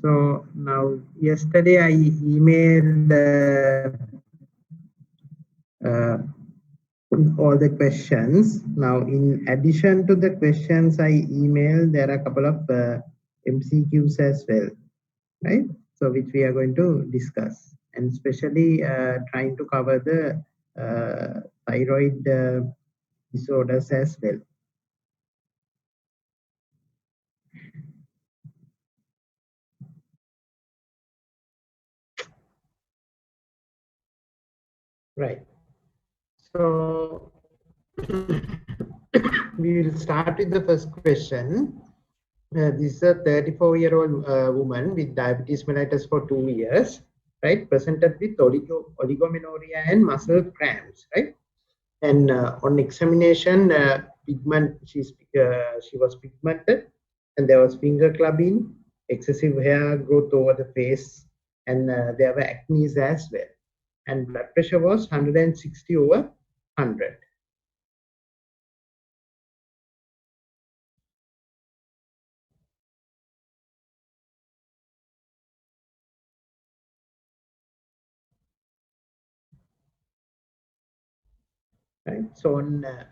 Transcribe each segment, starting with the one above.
So now, yesterday I emailed all the questions. Now, in addition to the questions I emailed, there are a couple of MCQs as well, right? So which we are going to discuss, and especially trying to cover the thyroid disorders as well. Right. So we will start with the first question. This is a 34-year-old woman with diabetes mellitus for 2 years, right? Presented with oligomenorrhea and muscle cramps, right? And on examination, she was pigmented, and there was finger clubbing, excessive hair growth over the face, and there were acne as well. And blood pressure was 160 over 100. Right. So on the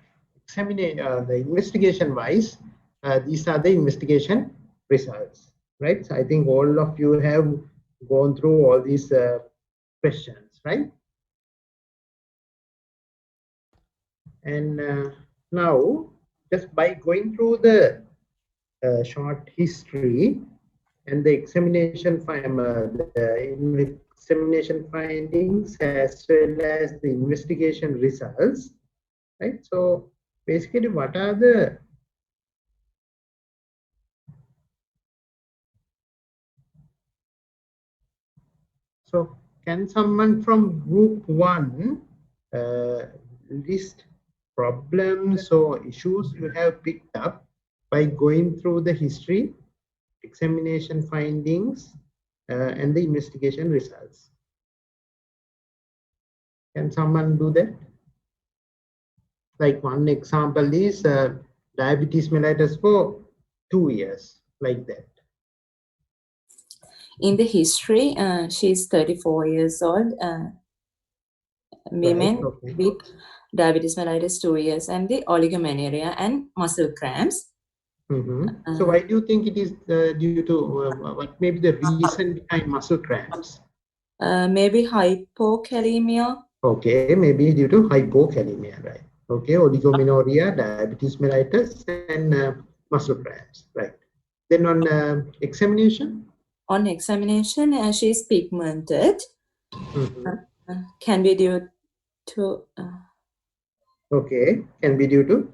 investigation wise, these are the investigation results, right? So I think all of you have gone through all these questions, right? And now, just by going through the short history and the examination findings as well as the investigation results, right? So basically, what are the So can someone from group 1 list problems or issues you have picked up by going through the history, examination findings, and the investigation results? Can someone do that? Like one example is diabetes mellitus for 2 years, like that. In the history, she's 34 years old, women with diabetes mellitus 2 years, and the oligomenorrhea and muscle cramps. So why do you think it is due to, what may be the reason behind muscle cramps? Maybe hypokalemia. Okay, maybe due to hypokalemia, right? Okay, oligomenorrhea, diabetes mellitus, and muscle cramps, right? Then on examination? On examination, she is pigmented. Can be due to... okay, can be due to?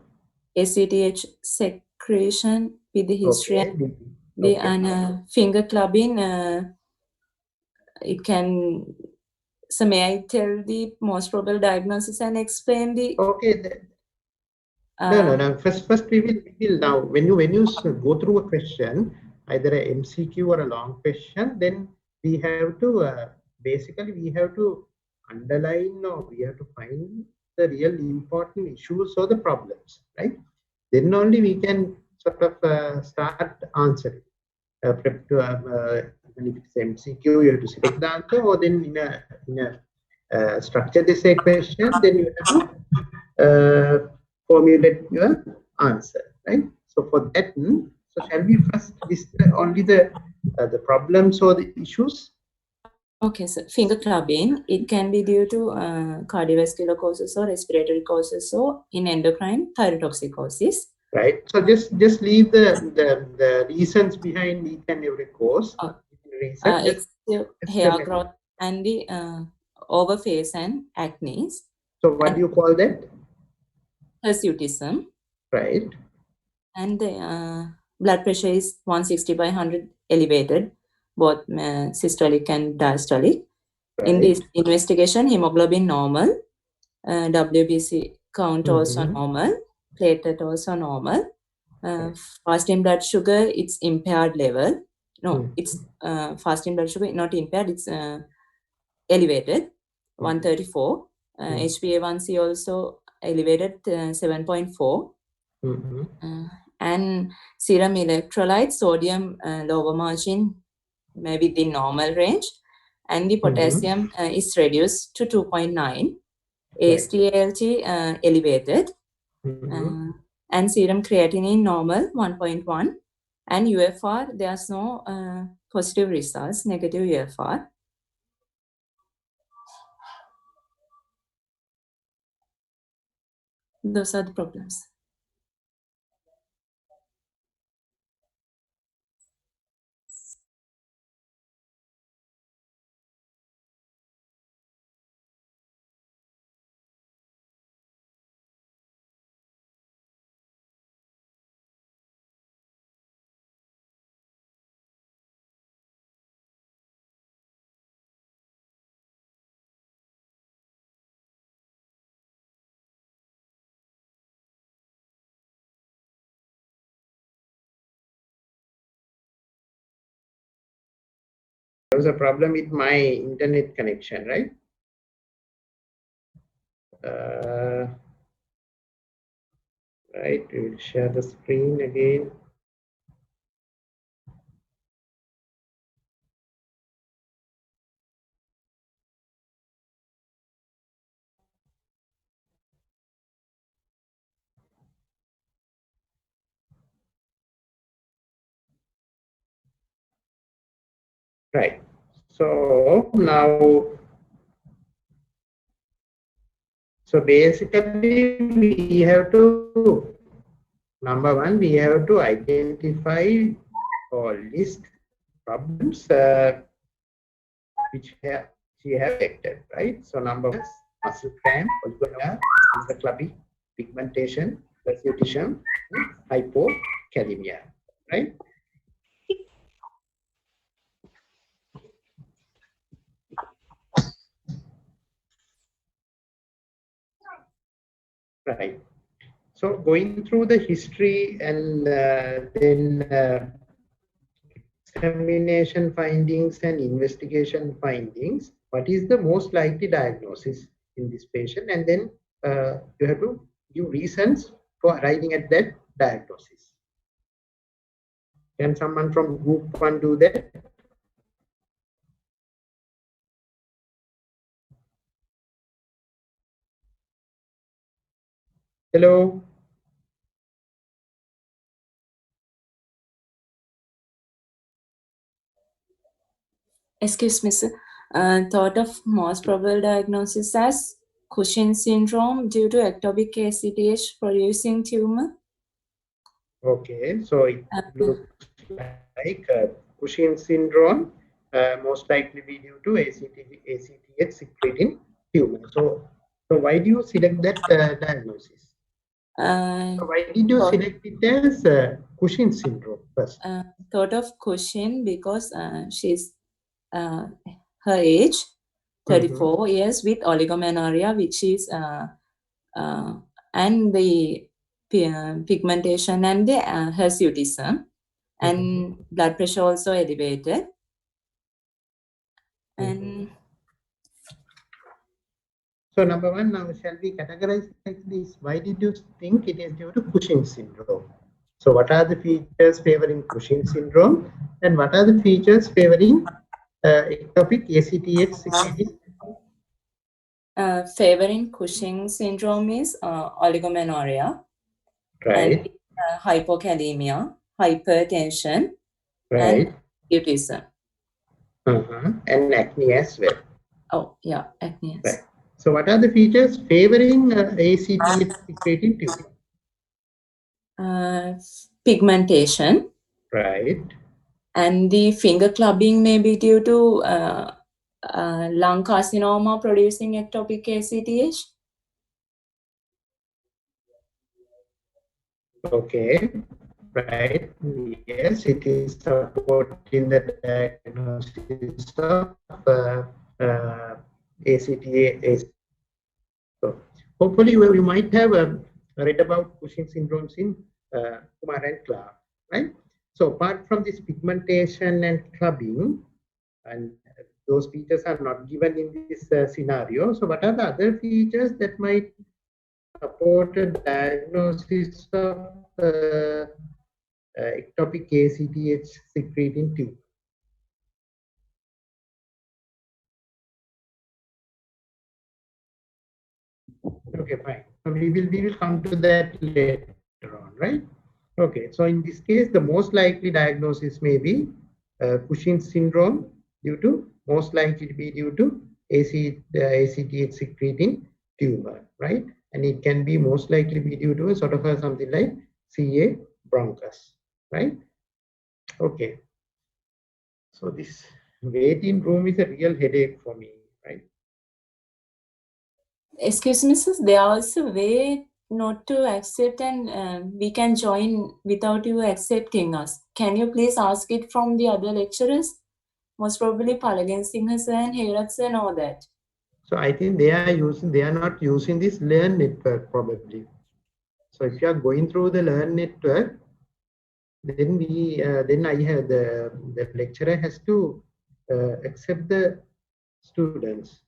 ACTH secretion with the history. Okay. And finger clubbing, it can... So may I tell the most probable diagnosis and explain the... Okay. No. First we will now, when you go through a question, either a MCQ or a long question, then we have to, basically we have to underline, or we have to find the real important issues or the problems, right? Then only we can sort of start answering. Prep to, even if it's MCQ, you have to select the answer, or then in a structured essay question, then you have to formulate your answer, right? So for that, so shall we first list only the problems or the issues? Okay, so finger clubbing, it can be due to cardiovascular causes or respiratory causes or in endocrine thyrotoxicosis. Right. So just leave the reasons behind each and every cause. Excessive hair growth and the over face and acne. So what do you call that? Hirsutism. Right. And the blood pressure is 160 by 100 elevated, both systolic and diastolic. Right. In this investigation, hemoglobin normal, WBC count also normal, platelet also normal. Fasting blood sugar, it's impaired level. No, it's fasting blood sugar not impaired, it's elevated, 134. HbA1c also elevated 7.4. And serum electrolyte, sodium lower margin within normal range, and the potassium is reduced to 2.9. AST/ALT elevated, and serum creatinine normal 1.1, and UFR there's no positive results, negative UFR. Those are the problems. There was a problem with my internet connection, right? Right, we'll share the screen again. Right. So now, so basically we have to, number one, we have to identify or list problems which she have affected, right? So number one is muscle cramp, oligomenorrhea, clubbing, pigmentation, hirsutism, hypokalemia, right? Right. So going through the history and then examination findings and investigation findings, what is the most likely diagnosis in this patient? And then you have to give reasons for arriving at that diagnosis. Can someone from group 1 do that? Hello? Excuse me, sir. Thought of most probable diagnosis as Cushing syndrome due to ectopic ACTH producing tumor. Okay, so it looks like Cushing syndrome, most likely be due to ACTH secreting tumor. So why do you select that diagnosis? So why did you select it as Cushing syndrome first? Thought of Cushing because she's her age, 34 years, with oligomenorrhea, which is and the pigmentation and the hirsutism, and blood pressure also elevated. And so number one, now shall we categorize like this? Why did you think it is due to Cushing syndrome? So what are the features favoring Cushing syndrome, and what are the features favoring ectopic ACTH secreting? Favoring Cushing syndrome is oligomenorrhea, right, and hypokalemia, hypertension, right, and autism. And acne as well. Oh, yeah, acne. Right. So what are the features favoring ACTH secreting tumor? Pigmentation. Right. And the finger clubbing may be due to lung carcinoma producing ectopic ACTH. Okay. Right. Yes, it is supporting the diagnosis of ACTH. So hopefully you might have read about Cushing syndromes in Kumar and Clark, right? So apart from this pigmentation and clubbing, and those features are not given in this scenario. So what are the other features that might support a diagnosis of ectopic ACTH secreting tube? Okay, fine. So we will come to that later on, right? Okay, so in this case, the most likely diagnosis may be Cushing syndrome most likely to be due to ACTH secreting tumor, right? And it can be most likely be due to a sort of something like CA bronchus, right? Okay. So this waiting room is a real headache for me, right? Excuse me, sir, there is a way not to accept, and we can join without you accepting us. Can you please ask it from the other lecturers? Most probably Palagan Singh sir and Herat sir know that. So I think they are not using this Learn network probably. So if you are going through the Learn network, then I have the lecturer has to accept the students.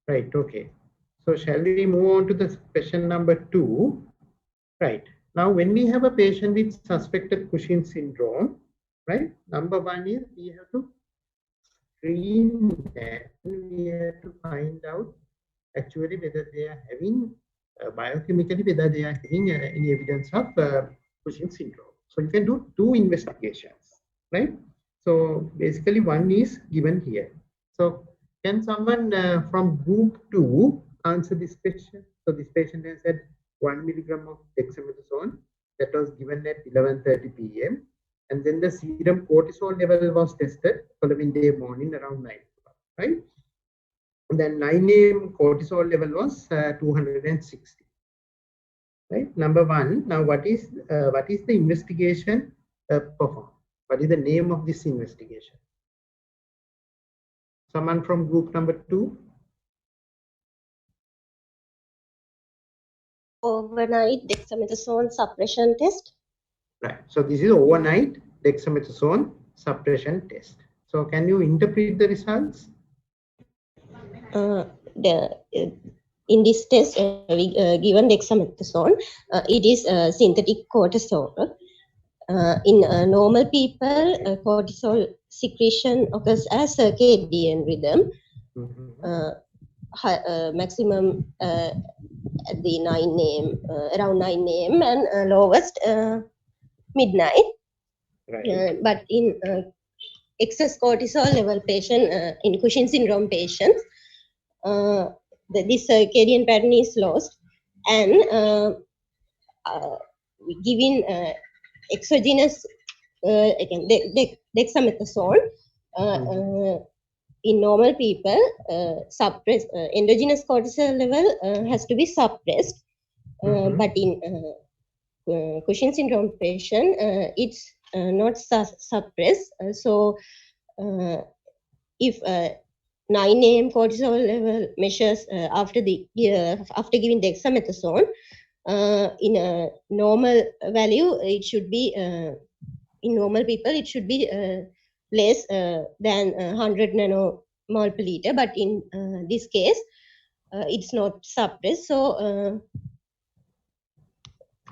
Right, okay. So shall we move on to the question number 2? Right. Now, when we have a patient with suspected Cushing syndrome, right, number 1 is we have to screen that. We have to find out actually whether they are having biochemically, whether they are having any evidence of Cushing syndrome. So you can do 2 investigations, right? So basically one is given here. So can someone from group 2 answer this question? So this patient has had 1 milligram of dexamethasone that was given at 11:30 p.m. And then the serum cortisol level was tested following day morning around 9 o'clock, right? And then 9 a.m. cortisol level was 260. Right, number 1. Now, what is the investigation performed? What is the name of this investigation? Someone from group number 2? Overnight dexamethasone suppression test. Right. So this is overnight dexamethasone suppression test. So can you interpret the results? In this test, we given dexamethasone. It is synthetic cortisol. In normal people, cortisol secretion occurs as circadian rhythm. Maximum at the 9 a.m. Around 9 a.m. and lowest midnight. Right. But in excess cortisol level patient, in Cushing syndrome patients, this circadian pattern is lost, and giving exogenous again dexamethasone in normal people, suppress endogenous cortisol level has to be suppressed, but in Cushing syndrome patient, it's not suppressed. So if 9 a.m. cortisol level measures after giving dexamethasone, in a normal value, it should be in normal people it should be less than 100 nanomole per liter. But in this case, it's not suppressed. So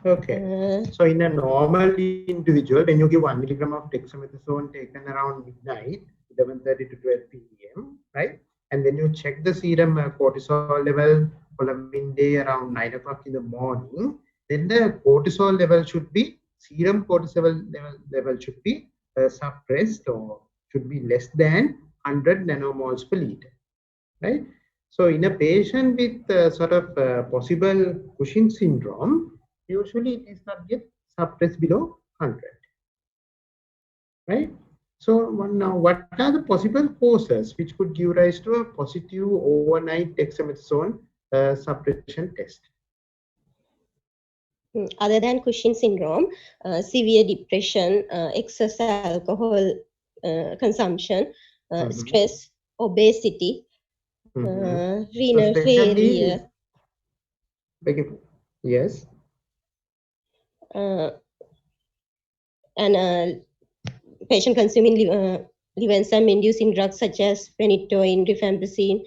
okay. So in a normal individual, when you give 1 milligram of dexamethasone taken around midnight, 11:30 to 12 p.m., right? And when you check the serum cortisol level following day around 9 o'clock in the morning, then the cortisol level should be, serum cortisol level should be suppressed or should be less than 100 nanomoles per liter, right? So in a patient with sort of possible Cushing syndrome, usually it is not get suppressed below 100, right? So now, what are the possible causes which could give rise to a positive overnight dexamethasone suppression test? Other than Cushing syndrome, severe depression, excess alcohol consumption, stress, obesity, renal failure. Yes. and patient consuming liver enzyme inducing drugs such as phenytoin, rifampicin,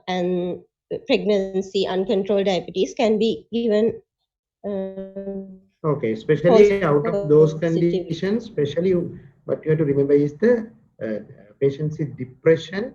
and pregnancy, uncontrolled diabetes can be given. Okay, especially out of those Positive. conditions, especially what you have to remember is the patients with depression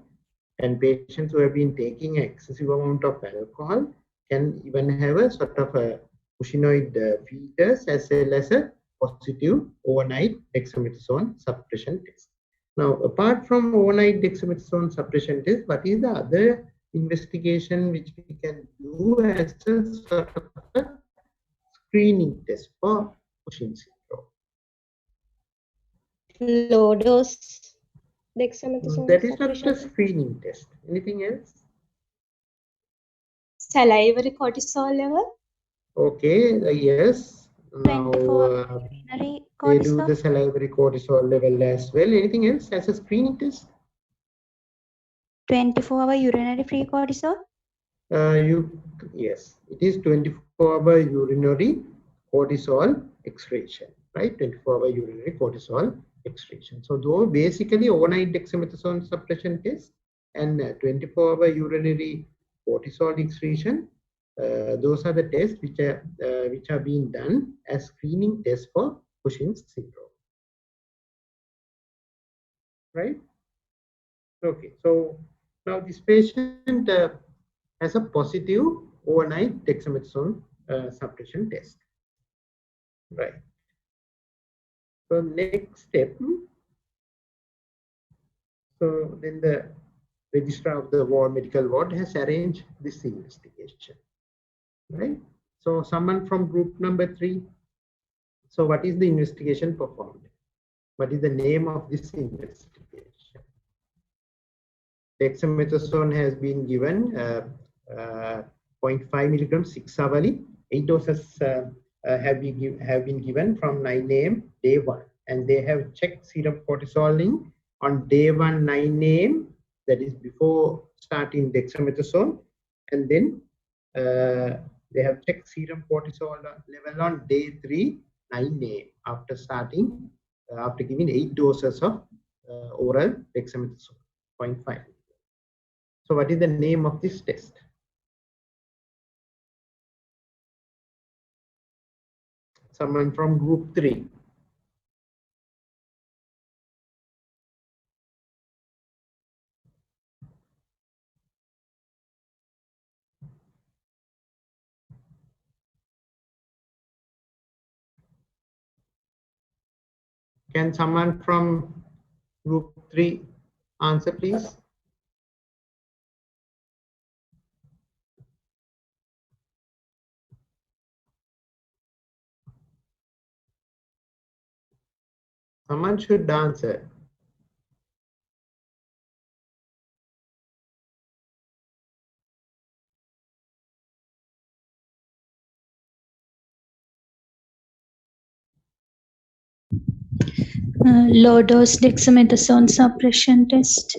and patients who have been taking excessive amount of alcohol can even have a sort of a Cushingioid fetus as well as a positive overnight dexamethasone suppression test. Now, apart from overnight dexamethasone suppression test, what is the other investigation which we can do as a sort of a screening test for Cushing syndrome? Low dose dexamethasone That is not a suppression. screening test. Anything else? Salivary cortisol level. Okay, yes. 24 Now urinary they do cortisol. the salivary cortisol level as well. Anything else as a screening test? 24-hour urinary free cortisol. Yes, it is 24-hour urinary cortisol excretion, right? 24-hour urinary cortisol excretion. So those basically overnight dexamethasone suppression test and 24-hour urinary cortisol excretion. Those are the tests which are being done as screening tests for Cushing's syndrome, right? Okay, so now this patient has a positive overnight dexamethasone suppression test, right? So next step, so then the registrar of the ward, medical ward, has arranged this investigation, right? So someone from group number 3. So what is the investigation performed? What is the name of this investigation? Dexamethasone has been given 0.5 milligrams 6 hourly. 8 doses have been given from 9 a.m. day 1, and they have checked serum cortisol on day 1 9 a.m. that is before starting dexamethasone, and then they have checked serum cortisol level on day 3 9 a.m. after starting after giving 8 doses of oral dexamethasone 0.5. So what is the name of this test? Someone from group 3. Can someone from group 3 answer, please? Someone should answer. Low dose dexamethasone suppression test.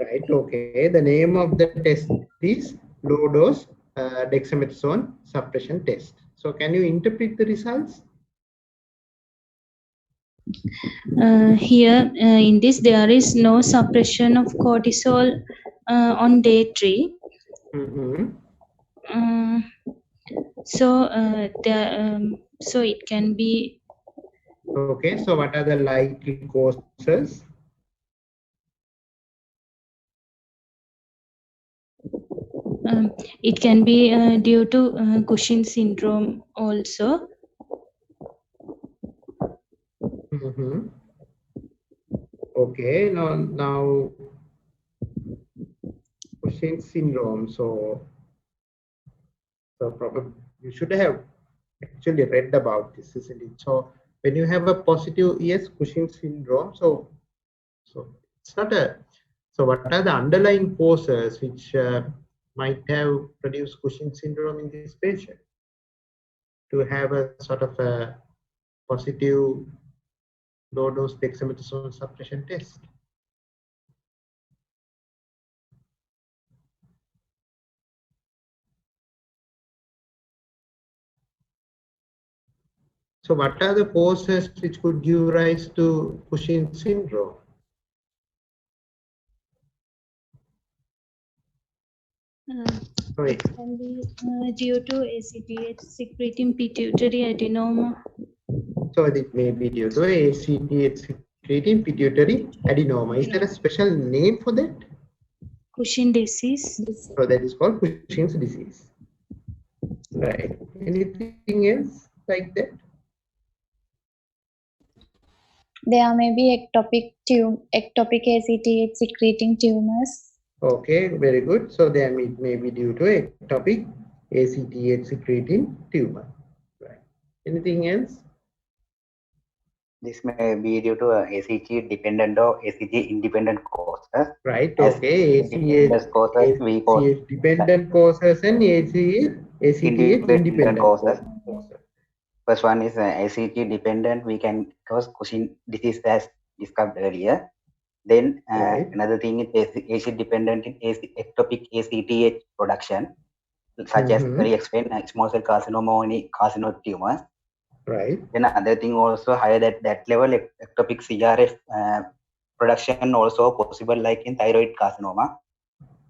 Right, okay. The name of the test is low dose dexamethasone suppression test. So can you interpret the results? Here in this there is no suppression of cortisol on day 3. So it can be. Okay, so what are the likely causes? It can be due to Cushing syndrome also. Okay, now Cushing syndrome. So probably you should have actually read about this, isn't it? So when you have a positive, yes, Cushing syndrome. So it's not a. So what are the underlying causes which might have produced Cushing syndrome in this patient to have a sort of a positive low dose dexamethasone suppression test? So what are the causes which could give rise to Cushing syndrome? Sorry. It can be due to ACTH secreting pituitary adenoma. So it may be due to ACTH secreting pituitary adenoma. Is there a special name for that? Cushing disease. So that is called Cushing's disease. Right. Anything else like that? There may be ectopic ACTH secreting tumors. Okay, very good. So then it may be due to ectopic ACTH secreting tumor. Right. Anything else? This may be due to ACT dependent or ACT independent causes. Right. As Okay. independent causes, we call ACH dependent causes and ACTH independent causes. First one is ACT dependent. We can cause Cushing disease as discussed earlier. Then Right. another thing is ACT dependent in ectopic ACTH production, such as very explained small cell carcinoma or any carcinoma tumors. Right. Then another thing also higher that level ectopic CRF production also possible like in thyroid carcinoma.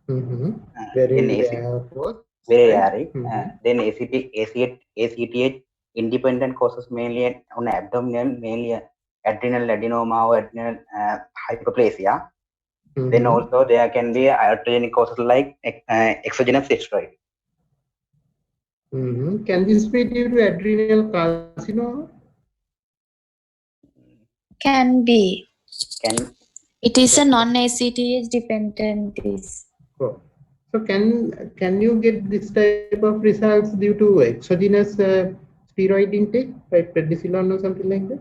Very Then rare, of course. very Right. rare. Then ACTH independent causes mainly on abdominal, mainly adrenal adenoma or adrenal hyperplasia. Then also there can be iatrogenic causes like exogenous steroid. Can this be due to adrenal carcinoma? Can be. It is a non-ACTH dependent disease. Oh. So can you get this type of results due to exogenous steroid intake, like prednisolone or something like that?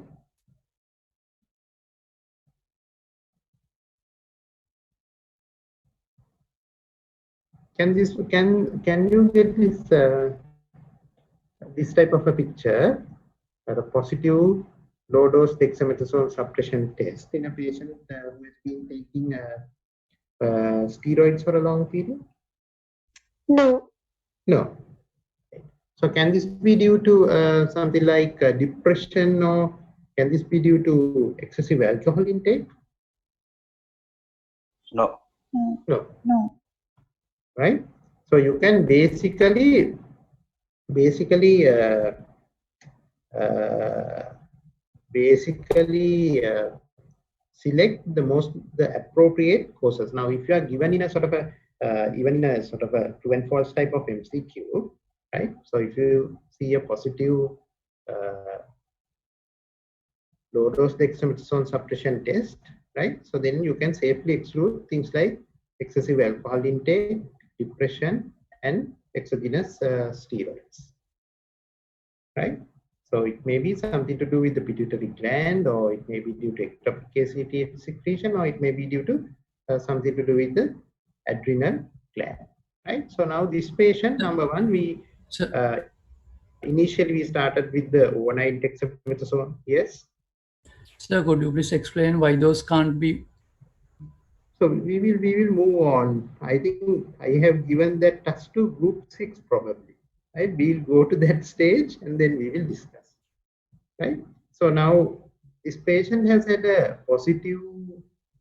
Can you get this type of a picture, a positive low dose dexamethasone suppression test in a patient who has been taking steroids for a long period? No. No. So can this be due to something like depression, or can this be due to excessive alcohol intake? No. No. No. Right. So you can basically select the appropriate causes. Now, if you are given in a sort of a even in a sort of a true and false type of MCQ, right? So if you see a positive low dose dexamethasone suppression test, right? So then you can safely exclude things like excessive alcohol intake, depression, and exogenous steroids, right? So it may be something to do with the pituitary gland, or it may be due to ectopic ACTH secretion, or it may be due to something to do with the adrenal gland, right? So now this patient, number one, we initially we started with the overnight dexamethasone. Yes. Sir, could you please explain why those can't be? So we will move on. I think I have given that touch to group 6 probably. Right? We'll go to that stage and then we will discuss. Right? So now this patient has had a positive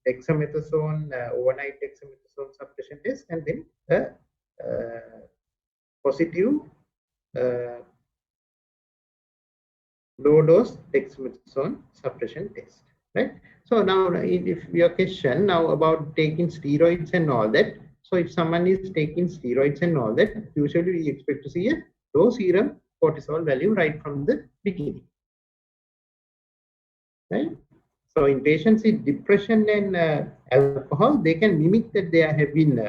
dexamethasone, overnight dexamethasone suppression test, and then a positive low dose dexamethasone suppression test. Right? So now, if your question now about taking steroids and all that, so if someone is taking steroids and all that, usually we expect to see a low serum cortisol value right from the beginning. Right? So in patients with depression and alcohol, they can mimic that they have been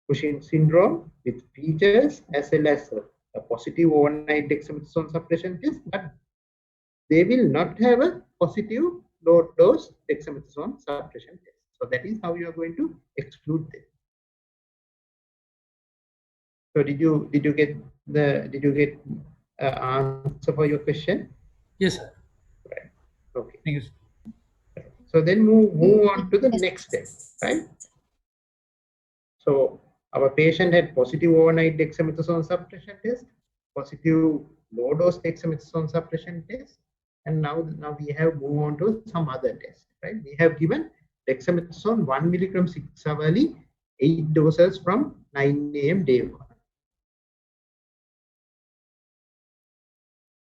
Cushing syndrome with features as well as a positive overnight dexamethasone suppression test, but they will not have a positive low dose dexamethasone suppression test. So that is how you are going to exclude them. So did you get answer for your question? Yes, sir. Right. Okay. Thank you, sir. Right. So then move on to the next step, right? So our patient had positive overnight dexamethasone suppression test, positive low dose dexamethasone suppression test, and now we have moved on to some other tests, right? We have given dexamethasone 1 milligram 6 hourly, 8 doses from 9 a.m. day 1.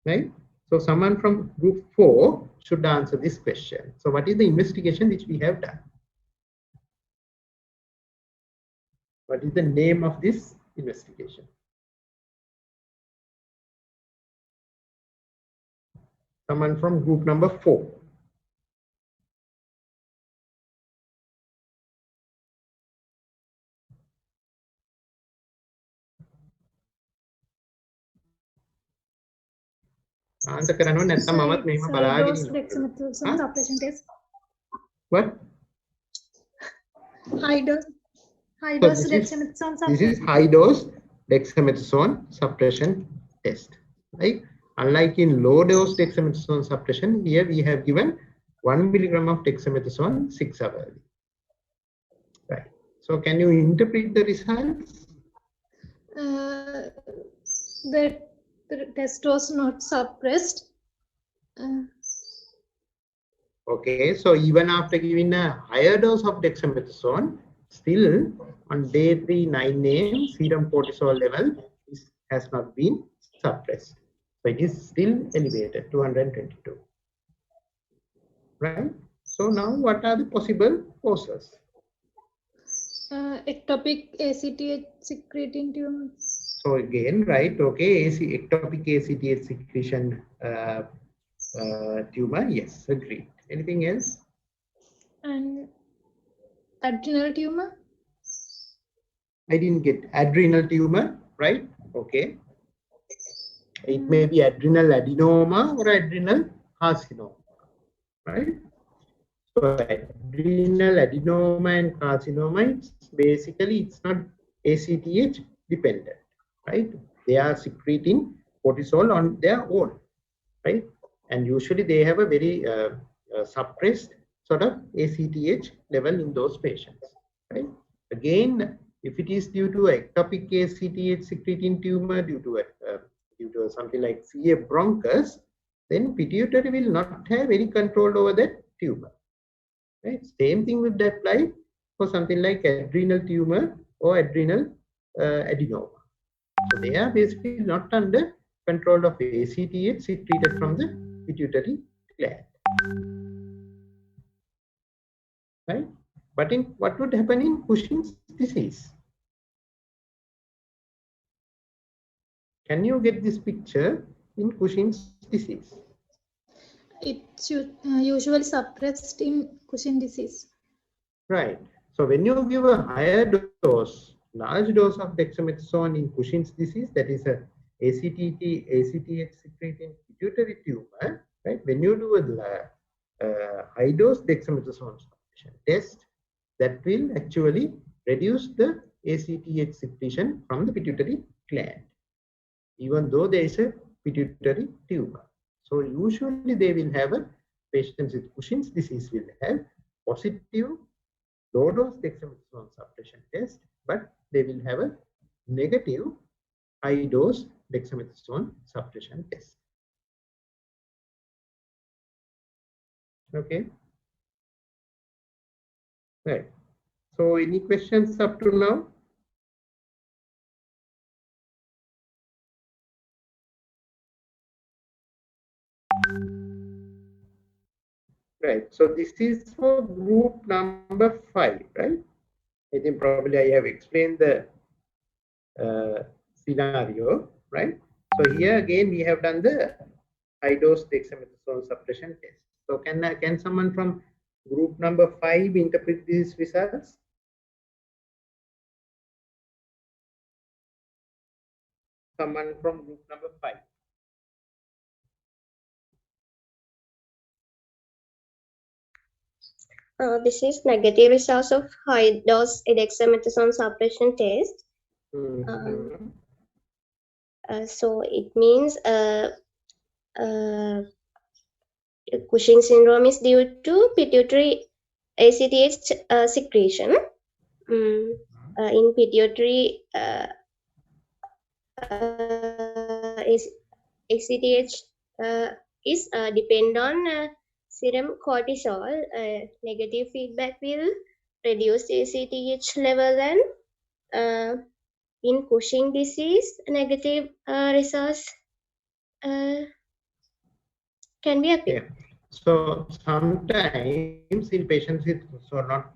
Right? So someone from group 4 should answer this question. So what is the investigation which we have done? What is the name of this investigation? Someone from group number 4. Answer කරනවා නැත්නම් මමත් මෙහෙම බලාගෙන dexamethasone suppression test. What? High dose dexamethasone suppression. This is high dose dexamethasone suppression test, right? Unlike in low dose dexamethasone suppression, here we have given 1 milligram of dexamethasone 6 hours. Right. So can you interpret the results? The test was not suppressed. Okay, so even after giving a higher dose of dexamethasone, still on day 3, 9 a.m., serum cortisol level has not been suppressed. So it is still elevated, 222. Right? So now what are the possible causes? Ectopic ACTH secreting tumor. So again, right, okay, ectopic ACTH secretion tumor, yes, agreed. Anything else? And adrenal tumor? I didn't get adrenal tumor, right? Okay. It may be adrenal adenoma or adrenal carcinoma, right? So adrenal adenoma and carcinoma, it's not ACTH dependent, right? They are secreting cortisol on their own, right? And usually they have a very suppressed sort of ACTH level in those patients, right? Again, if it is due to ectopic ACTH secreting tumor, due to something like CA bronchus, then pituitary will not have any control over that tumor, right? Same thing would apply for something like adrenal tumor or adrenal adenoma. So they are basically not under control of ACTH secreted from the pituitary gland, right? But what would happen in Cushing's disease? Can you get this picture in Cushing's disease? It's usually suppressed in Cushing disease. Right. So when you give a higher dose, large dose of dexamethasone in Cushing's disease, that is a ACTH secreting pituitary tumor, right? When you do a high dose dexamethasone suppression test, that will actually reduce the ACTH secretion from the pituitary gland, even though there is a pituitary tumor. So usually they will have patients with Cushing's disease will have positive low dose dexamethasone suppression test, but they will have a negative high dose dexamethasone suppression test. Okay. Right. So any questions up to now? Right. So this is for group number 5, right? I think probably I have explained the scenario, right? So here again we have done the high dose dexamethasone suppression test. So can someone from group number 5 interpret these results? Someone from group number 5. This is negative results of high dose dexamethasone suppression test. So it means Cushing syndrome is due to pituitary ACTH secretion. In pituitary ACTH is depend on serum cortisol. Negative feedback will reduce ACTH level, and in Cushing disease, negative results can be appear. Yeah. So sometimes in patients with, so not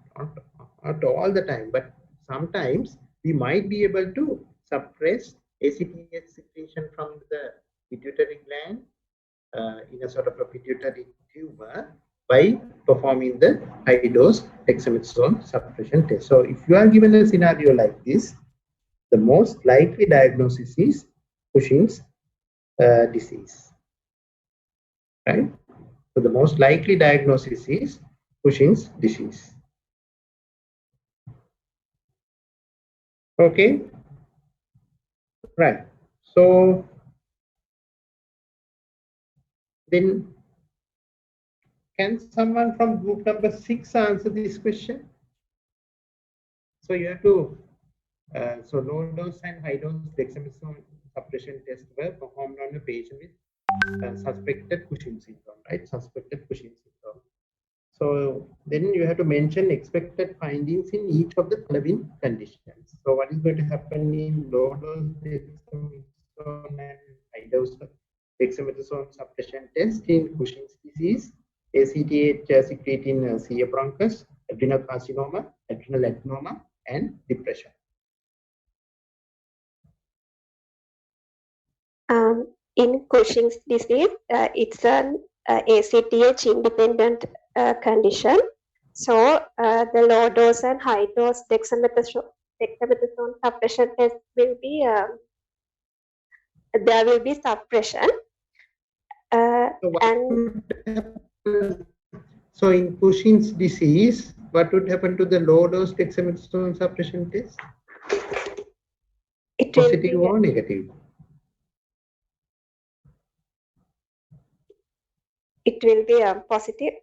all the time, but sometimes we might be able to suppress ACTH secretion from the pituitary gland in a sort of a pituitary tumor by performing the high dose dexamethasone suppression test. So if you are given a scenario like this, the most likely diagnosis is Cushing's disease, right? So the most likely diagnosis is Cushing's disease. Okay, right. So then, can someone from group number 6 answer this question? So you have to, so low dose and high dose dexamethasone suppression test were performed on a patient with suspected Cushing syndrome, right? Suspected Cushing syndrome. So then you have to mention expected findings in each of the following conditions. So what is going to happen in low dose dexamethasone and high dose dexamethasone suppression test in Cushing's disease, ACTH secreting cea bronchus, adrenal carcinoma, adrenal adenoma, and depression. In Cushing's disease, it's an ACTH independent condition. So the low dose and high dose dexamethasone suppression test will be, there will be suppression. So in Cushing's disease, what would happen to the low dose dexamethasone suppression test? Positive or negative? It will be positive.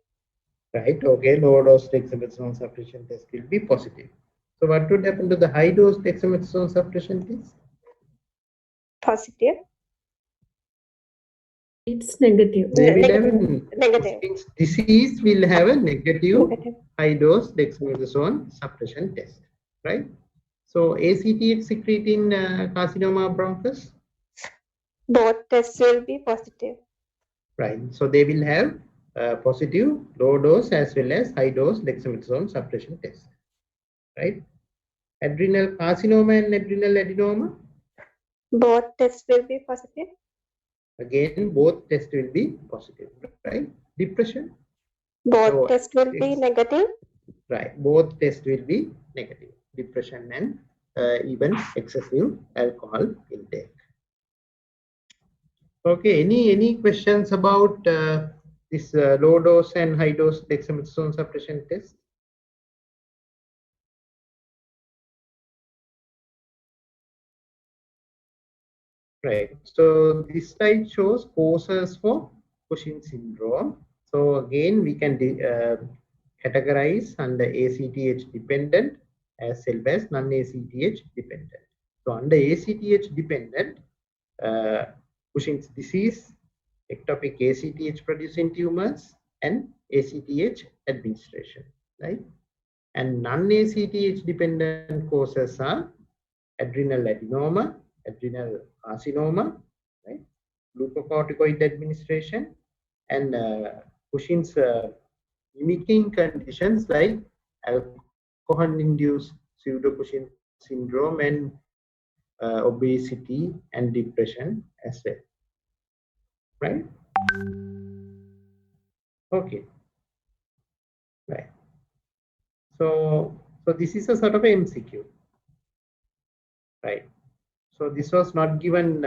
Right, okay, low dose dexamethasone suppression test will be positive. So what would happen to the high dose dexamethasone suppression test? Positive. It's negative. They will have negative. Disease will have a negative high dose dexamethasone suppression test, right? So ACTH secreting carcinoma bronchus? Both tests will be positive. Right, so they will have positive low dose as well as high dose dexamethasone suppression test, right? Adrenal carcinoma and adrenal adenoma? Both tests will be positive. Again, both tests will be positive, right? Depression? Both tests will be negative. Right, both tests will be negative. Depression and even excessive alcohol intake. Okay, any questions about this low dose and high dose dexamethasone suppression test? Right, so this slide shows causes for Cushing syndrome. So again, we can categorize under ACTH dependent as well as non-ACTH dependent. So under ACTH dependent, Cushing's disease, ectopic ACTH producing tumors, and ACTH administration, right? And non-ACTH dependent causes are adrenal adenoma, adrenal carcinoma, right? Glucocorticoid administration, and Cushing's mimicking conditions like alcohol-induced pseudo-Cushing syndrome and obesity and depression as well, right? Okay, right. So this is a sort of MCQ, right? So this was not given.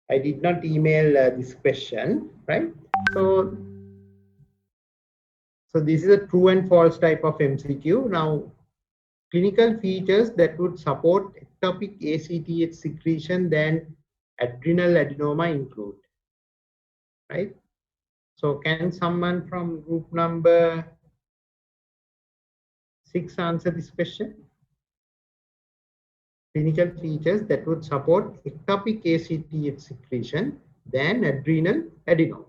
I did not email this question, right? So this is a true and false type of MCQ. Now, clinical features that would support ectopic ACTH secretion than adrenal adenoma include, right? So can someone from group number 6 answer this question? clinical features that would support ectopic ACTH secretion than adrenal adenoma.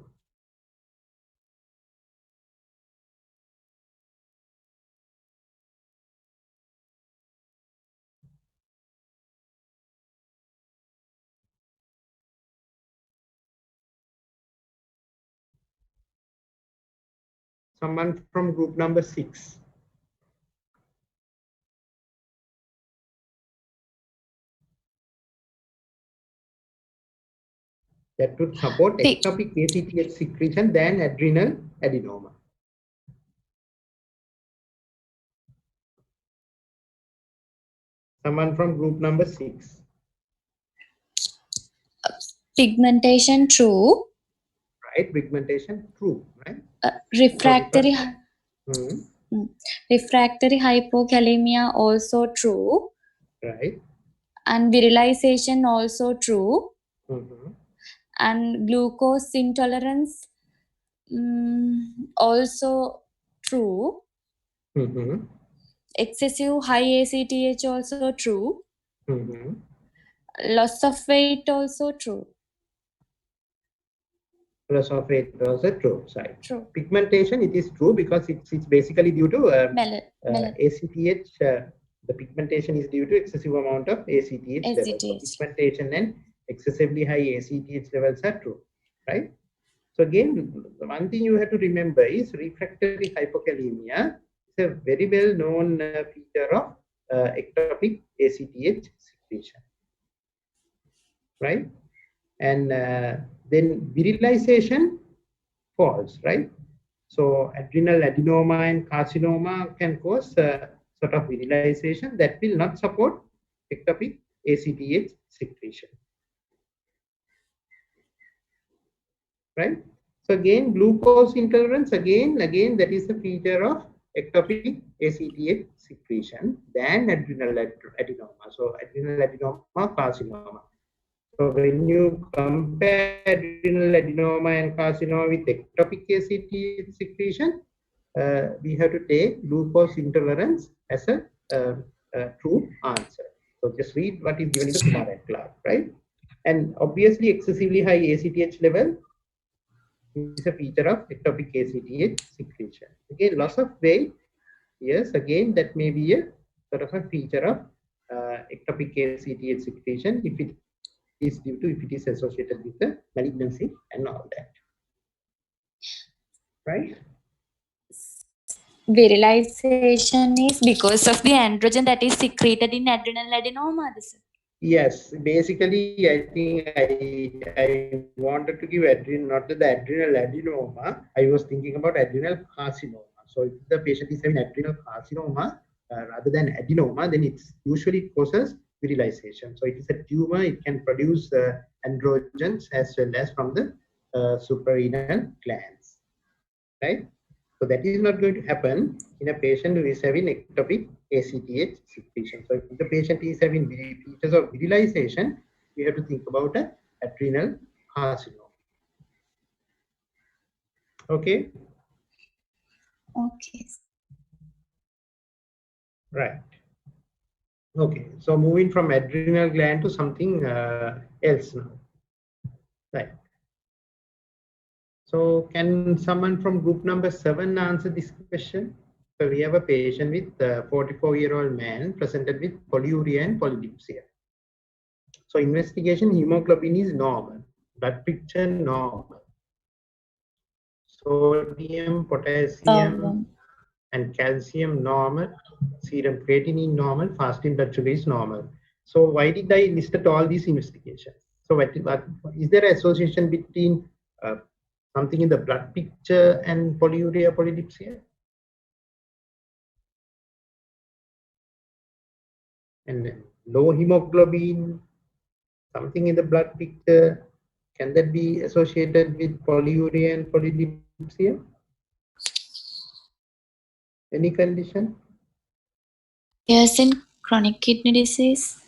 Someone from group number 6. That would support ectopic ACTH secretion than adrenal adenoma. Someone from group number 6. Pigmentation, true. Right, pigmentation, true, right? Refractory, refractory hypokalemia, also true. Right. And virilization, also true. Mm-hmm. And glucose intolerance, also true. Mm-hmm. Excessive high ACTH, also true. Mm-hmm. Loss of weight, also true. Loss of weight also true. Sorry. True. Pigmentation, it is true because it's basically due to ACTH. The pigmentation is due to excessive amount of ACTH levels. So pigmentation and excessively high ACTH levels are true, right? So again, one thing you have to remember is refractory hypokalemia is a very well known feature of ectopic ACTH secretion, right? And then virilization falls, right? So adrenal adenoma and carcinoma can cause sort of virilization that will not support ectopic ACTH secretion, right? So again, glucose intolerance, again that is a feature of ectopic ACTH secretion than adrenal adenoma. So adrenal adenoma, carcinoma. So when you compare adrenal adenoma and carcinoma with ectopic ACTH secretion, we have to take glucose intolerance as a true answer. So just read what is given in the Kumar class, right? And obviously excessively high ACTH level is a feature of ectopic ACTH secretion. Again, loss of weight, yes, again that may be a sort of a feature of ectopic ACTH secretion if it is due to, if it is associated with the malignancy and all that, right? Virilization is because of the androgen that is secreted in adrenal adenoma. Yes, basically, I think I wanted to give adrenal, not the adrenal adenoma. I was thinking about adrenal carcinoma. So if the patient is having adrenal carcinoma rather than adenoma, then it's usually causes virilization. So it is a tumor. It can produce androgens as well as from the suprarenal glands, right? So that is not going to happen in a patient who is having ectopic ACTH secretion. So if the patient is having features of virilization, we have to think about an adrenal carcinoma. Okay. Okay. Right. Okay. So moving from adrenal gland to something else now. Right. So can someone from group number 7 answer this question? So we have a patient with a 44-year-old man presented with polyuria and polydipsia. So investigation, hemoglobin is normal, blood picture normal, sodium, potassium, and calcium normal, serum creatinine normal, fasting blood sugar is normal. So why did I list all these investigations? So what is there an association between something in the blood picture and polyuria, polydipsia? And low hemoglobin, something in the blood picture, can that be associated with polyuria and polydipsia? Any condition? Yes, in chronic kidney disease.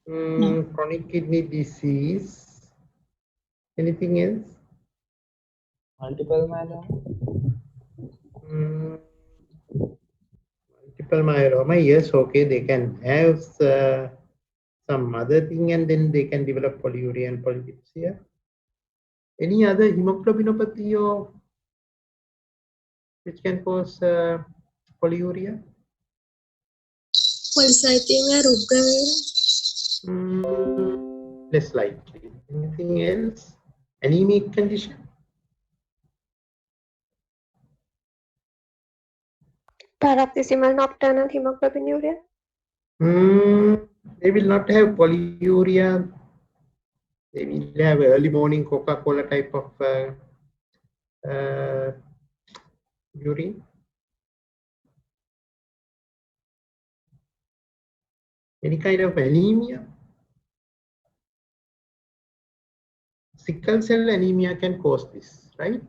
No. Chronic kidney disease. Anything else? Multiple myeloma. Multiple myeloma, yes, okay, they can have some other thing, and then they can develop polyuria and polydipsia. Any other hemoglobinopathy or which can cause polyuria? Polycythemia rubra. Less likely. Anything else? Anemic condition? Paroxysmal nocturnal hemoglobinuria. They will not have polyuria. They will have early morning Coca-Cola type of urine. Any kind of anemia. Sickle cell anemia can cause this, right?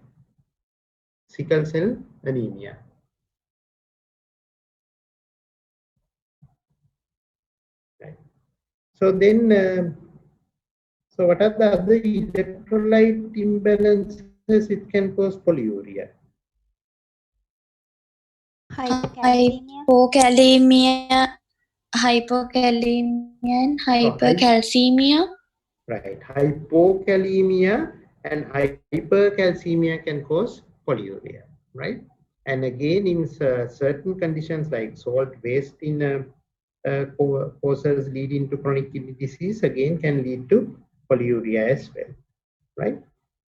Sickle cell anemia. Right. So then, so what are the other electrolyte imbalances it can cause polyuria? Hypokalemia, and hypercalcemia. Right, hypokalemia and hypercalcemia can cause polyuria, right? And again, in certain conditions like salt waste in causes leading to chronic kidney disease, again can lead to polyuria as well, right?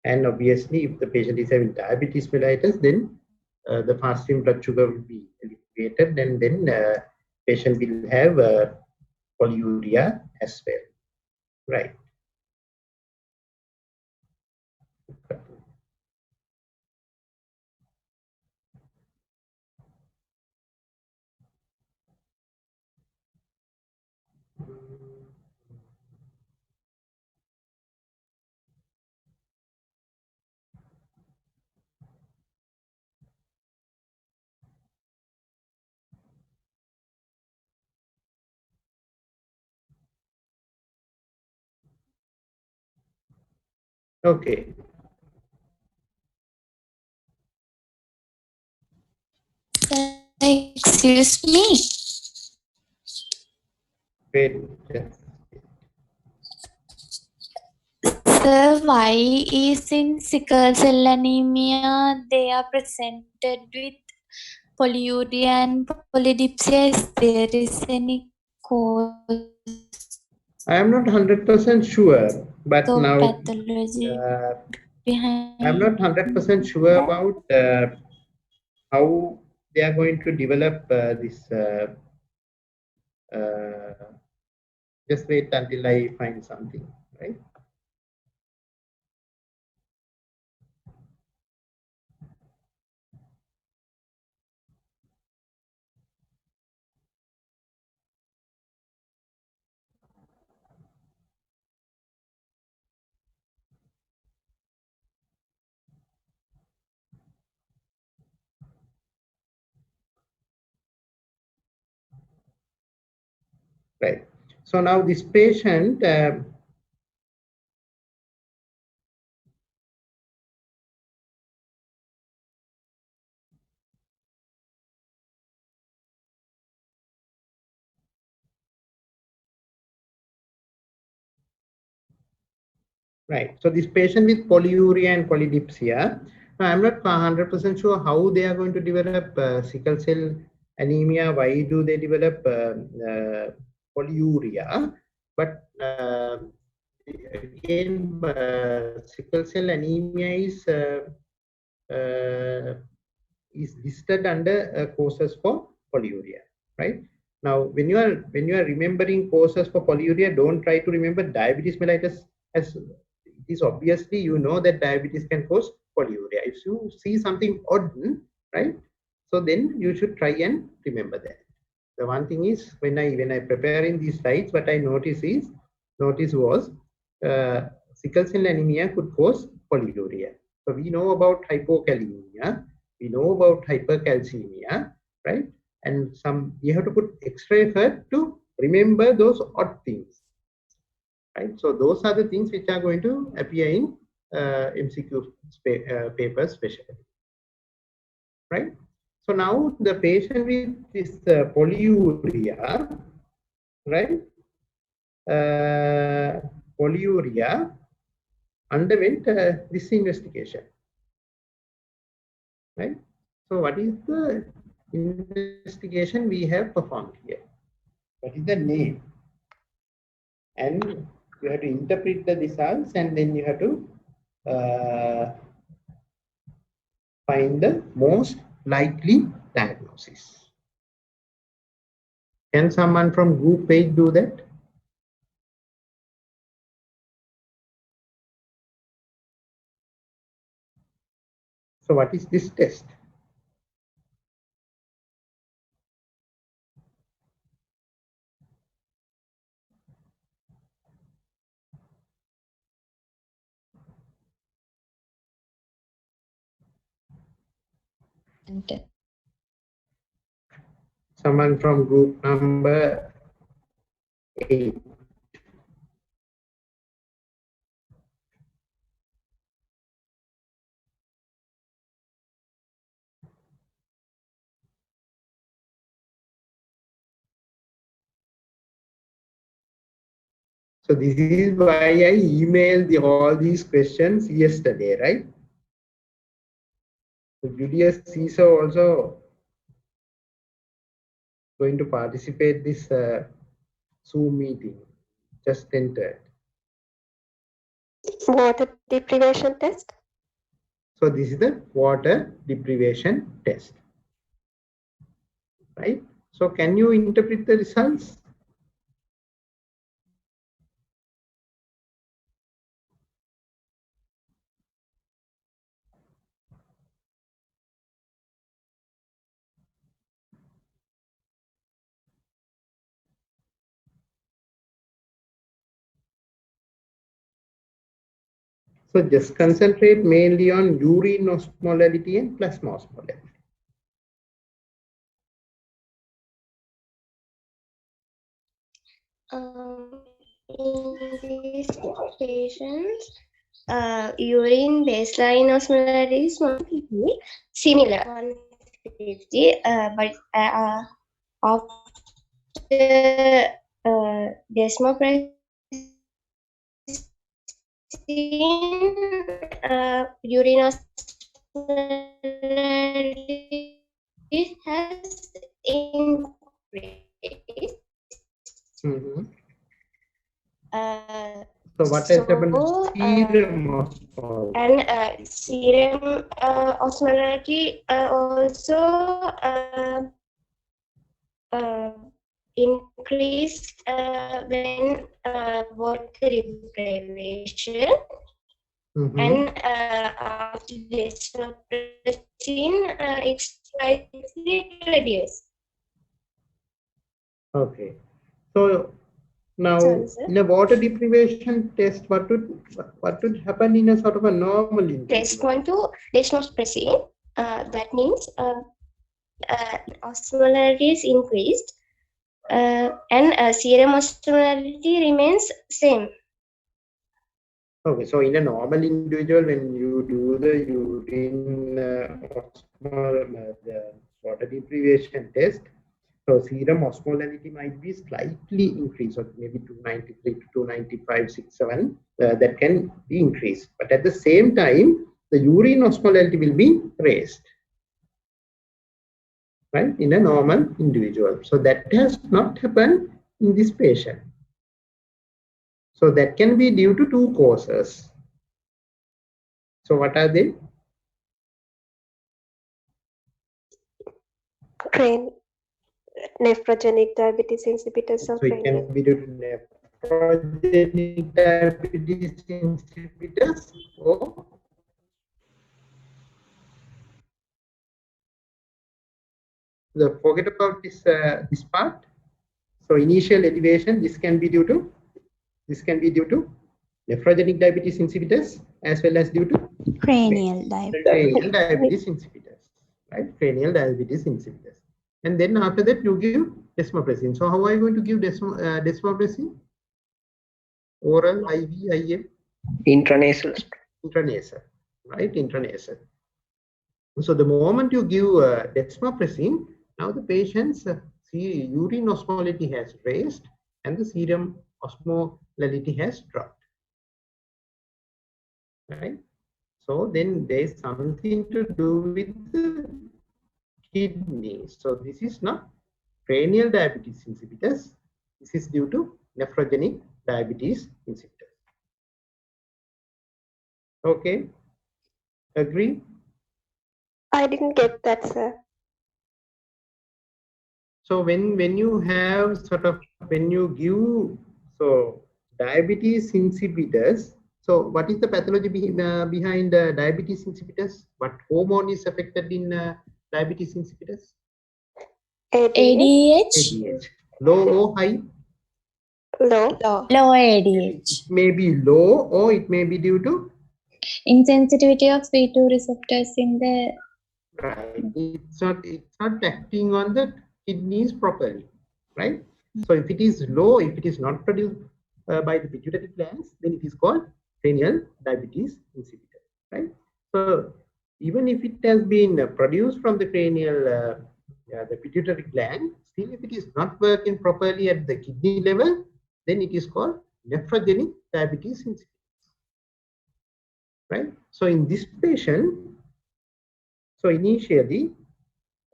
And obviously, if the patient is having diabetes mellitus, then the fasting blood sugar will be elevated, and then patient will have polyuria as well, right? Okay. Excuse me. Wait. Sir, why is in sickle cell anemia they are presented with polyuria and polydipsia? Is there is any cause? I am not 100% sure, but So now pathology behind. I'm not 100% sure about how they are going to develop this. Just wait until I find something, right? Right. So now this patient, right. So this patient with polyuria and polydipsia, I'm not 100% sure how they are going to develop sickle cell anemia. Why do they develop polyuria? But again, sickle cell anemia is listed under causes for polyuria, right? Now, when you are remembering causes for polyuria, don't try to remember diabetes mellitus, as it is obviously you know that diabetes can cause polyuria. If you see something odd, right? So then you should try and remember that. The one thing is when I preparing these slides, what I notice was sickle cell anemia could cause polyuria. So we know about hypokalemia, we know about hypercalcemia, right? And you have to put extra effort to remember those odd things, right? So those are the things which are going to appear in MCQ papers especially, right? So now the patient with this polyuria, right? polyuria underwent this investigation, right? So what is the investigation we have performed here? What is the name? And you have to interpret the results, and then you have to find the most likely diagnosis. Can someone from group page do that? So what is this test? Someone from group number 8. So this is why I emailed all these questions yesterday, right? So Julius Caesar also going to participate this Zoom meeting. Just entered. Water deprivation test. So this is the water deprivation test, right? So can you interpret the results? So just concentrate mainly on urine osmolality and plasma osmolality. In these patients, urine baseline osmolality is 150, similar 150, but after desmopressin, urine osmolality has increased. So what has happened to serum osmolality? And serum osmolality also increase when water deprivation. And after desmopressin, it's slightly reduced. Okay. So now in a water deprivation test, what would happen in a sort of a normal individual? Respond to desmopressin. That means osmolality is increased, and serum osmolality remains same. Okay, so in a normal individual, when you do the urine the water deprivation test, so serum osmolality might be slightly increased, or maybe 293 to 295, 67, that can be increased. But at the same time, the urine osmolality will be raised, right, in a normal individual. So that has not happened in this patient. So that can be due to two causes. So what are they? Nephrogenic diabetes insipidus. So it can be due to nephrogenic diabetes insipidus, or forget about this this part. So initial elevation, this can be due to nephrogenic diabetes insipidus, as well as due to cranial diabetes insipidus, right? Cranial diabetes insipidus. And then after that, you give desmopressin. So how are you going to give desmopressin? Oral, IV, IM? Intranasal. Intranasal, right? Intranasal. So the moment you give desmopressin, now the patient's urine osmolality has raised and the serum osmolality has dropped. Right? So then there is something to do with the kidney. So this is not cranial diabetes insipidus. This is due to nephrogenic diabetes insipidus. Okay, agree? I didn't get that, sir. So when you have when you give diabetes insipidus, so what is the pathology behind diabetes insipidus? What hormone is affected in diabetes insipidus? ADH. ADH. Low or high? Low. Low ADH. It may be low or it may be due to Insensitivity of V2 receptors in the right. It's not acting on the kidneys properly, right? So if it is low, if it is not produced by the pituitary glands, then it is called cranial diabetes insipidus, right? So even if it has been produced from the cranial, the pituitary gland, still if it is not working properly at the kidney level, then it is called nephrogenic diabetes insipidus, right? So in this patient, so initially,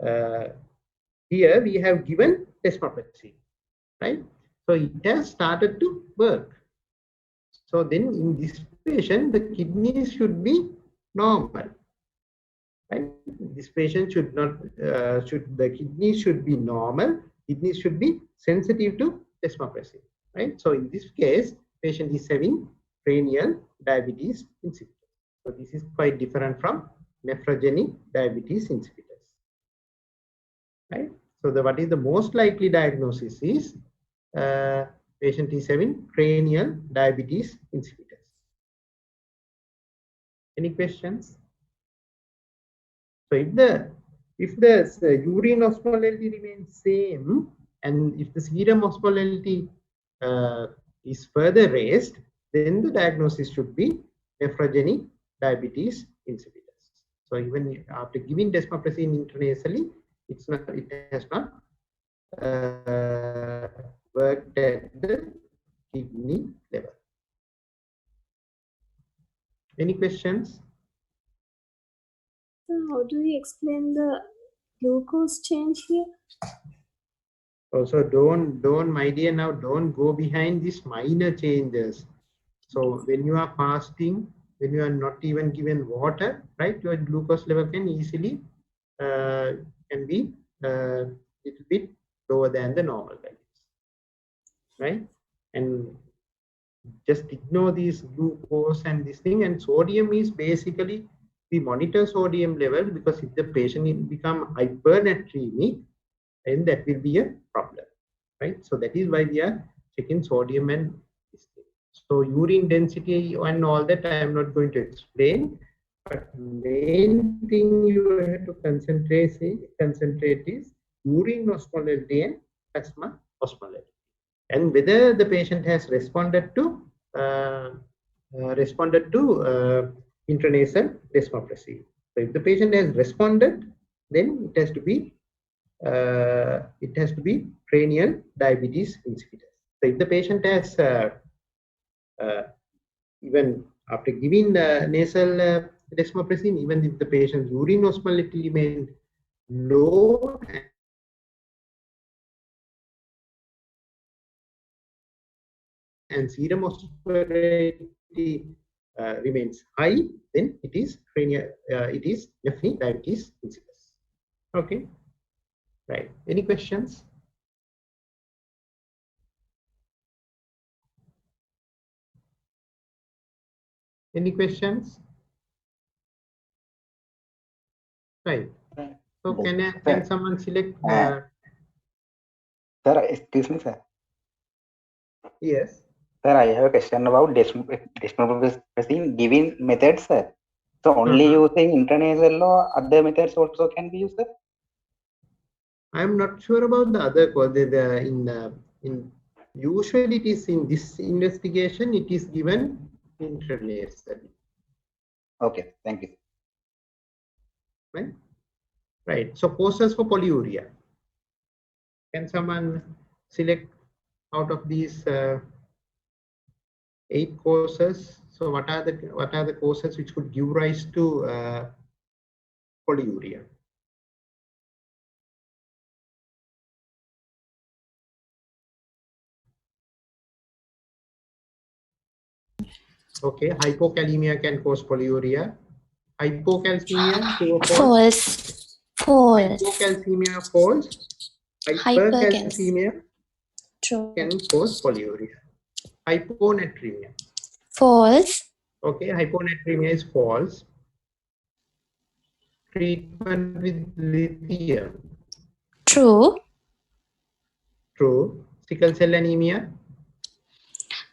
here we have given desmopressin, right? So it has started to work. So then in this patient, the kidneys should be normal, right? This patient should not, the kidneys should be normal. Kidneys should be sensitive to desmopressin, right? So in this case, patient is having cranial diabetes insipidus. So this is quite different from nephrogenic diabetes insipidus, right? So what is the most likely diagnosis is patient is having cranial diabetes insipidus. Any questions? So if the urine osmolality remains same and if the serum osmolality is further raised, then the diagnosis should be nephrogenic diabetes insipidus. So even after giving desmopressin intranasally, it has not worked at the kidney level. Any questions? How do we explain the glucose change here? Also, don't, my dear, now don't go behind these minor changes. So when you are fasting, when you are not even given water, right, your glucose level can easily can be little bit lower than the normal values, right? And just ignore these glucose and this thing. And sodium is basically, we monitor sodium level because if the patient become hypernatremic, then that will be a problem, right? So that is why we are checking sodium and this thing. So urine density and all that I am not going to explain, but main thing you have to concentrate is urine osmolality and plasma osmolality, and whether the patient has responded to intranasal desmopressin. So if the patient has responded, then it has to be cranial diabetes insipidus. So if the patient has even after giving nasal desmopressin, even if the patient's urine osmolality remains low and serum osmolality remains high, then it is definitely diabetes insipidus. Okay, right. Any questions? Any questions? Right. So can someone select? Sir, excuse me, sir. Yes. Sir, I have a question about desmopressin giving methods, sir. So only using intranasal or other methods also can be used, sir? I am not sure about the other cause. Usually it is in this investigation it is given intranasally. Okay, thank you. Right. Right. So causes for polyuria. Can someone select out of these 8 causes. So what are the causes which could give rise to polyuria? Okay, hypokalemia can cause polyuria. Hypocalcemia, true or false? False. Hypocalcemia, false. Hypercalcemia True. can cause polyuria. Hyponatremia. False. Okay, hyponatremia is false. Treatment with lithium. True. True. Sickle cell anemia.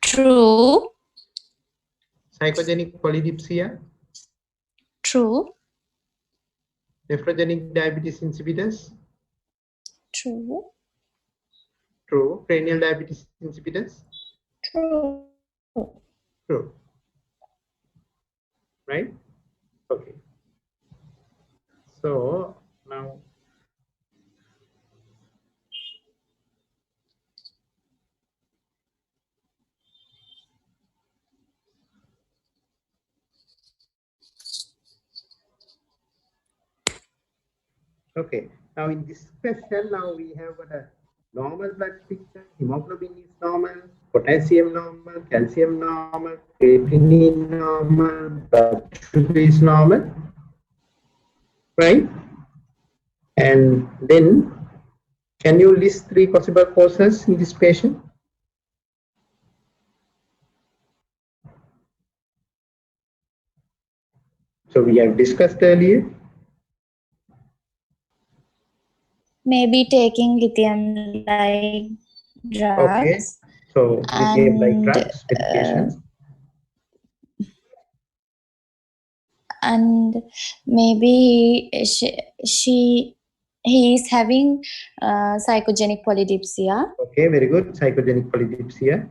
True. Psychogenic polydipsia. True. Nephrogenic diabetes insipidus. True. True. Cranial diabetes insipidus. True. True. Right? Okay. So now okay. Now in this question, now we have a normal blood picture. Hemoglobin is normal, potassium normal, calcium normal, creatinine normal, blood sugar is normal, right? And then, can you list 3 possible causes in this patient? So we have discussed earlier. Maybe taking lithium-like drugs. Okay. So lithium-like drugs, medications. And maybe he is having psychogenic polydipsia. Okay, very good. Psychogenic polydipsia.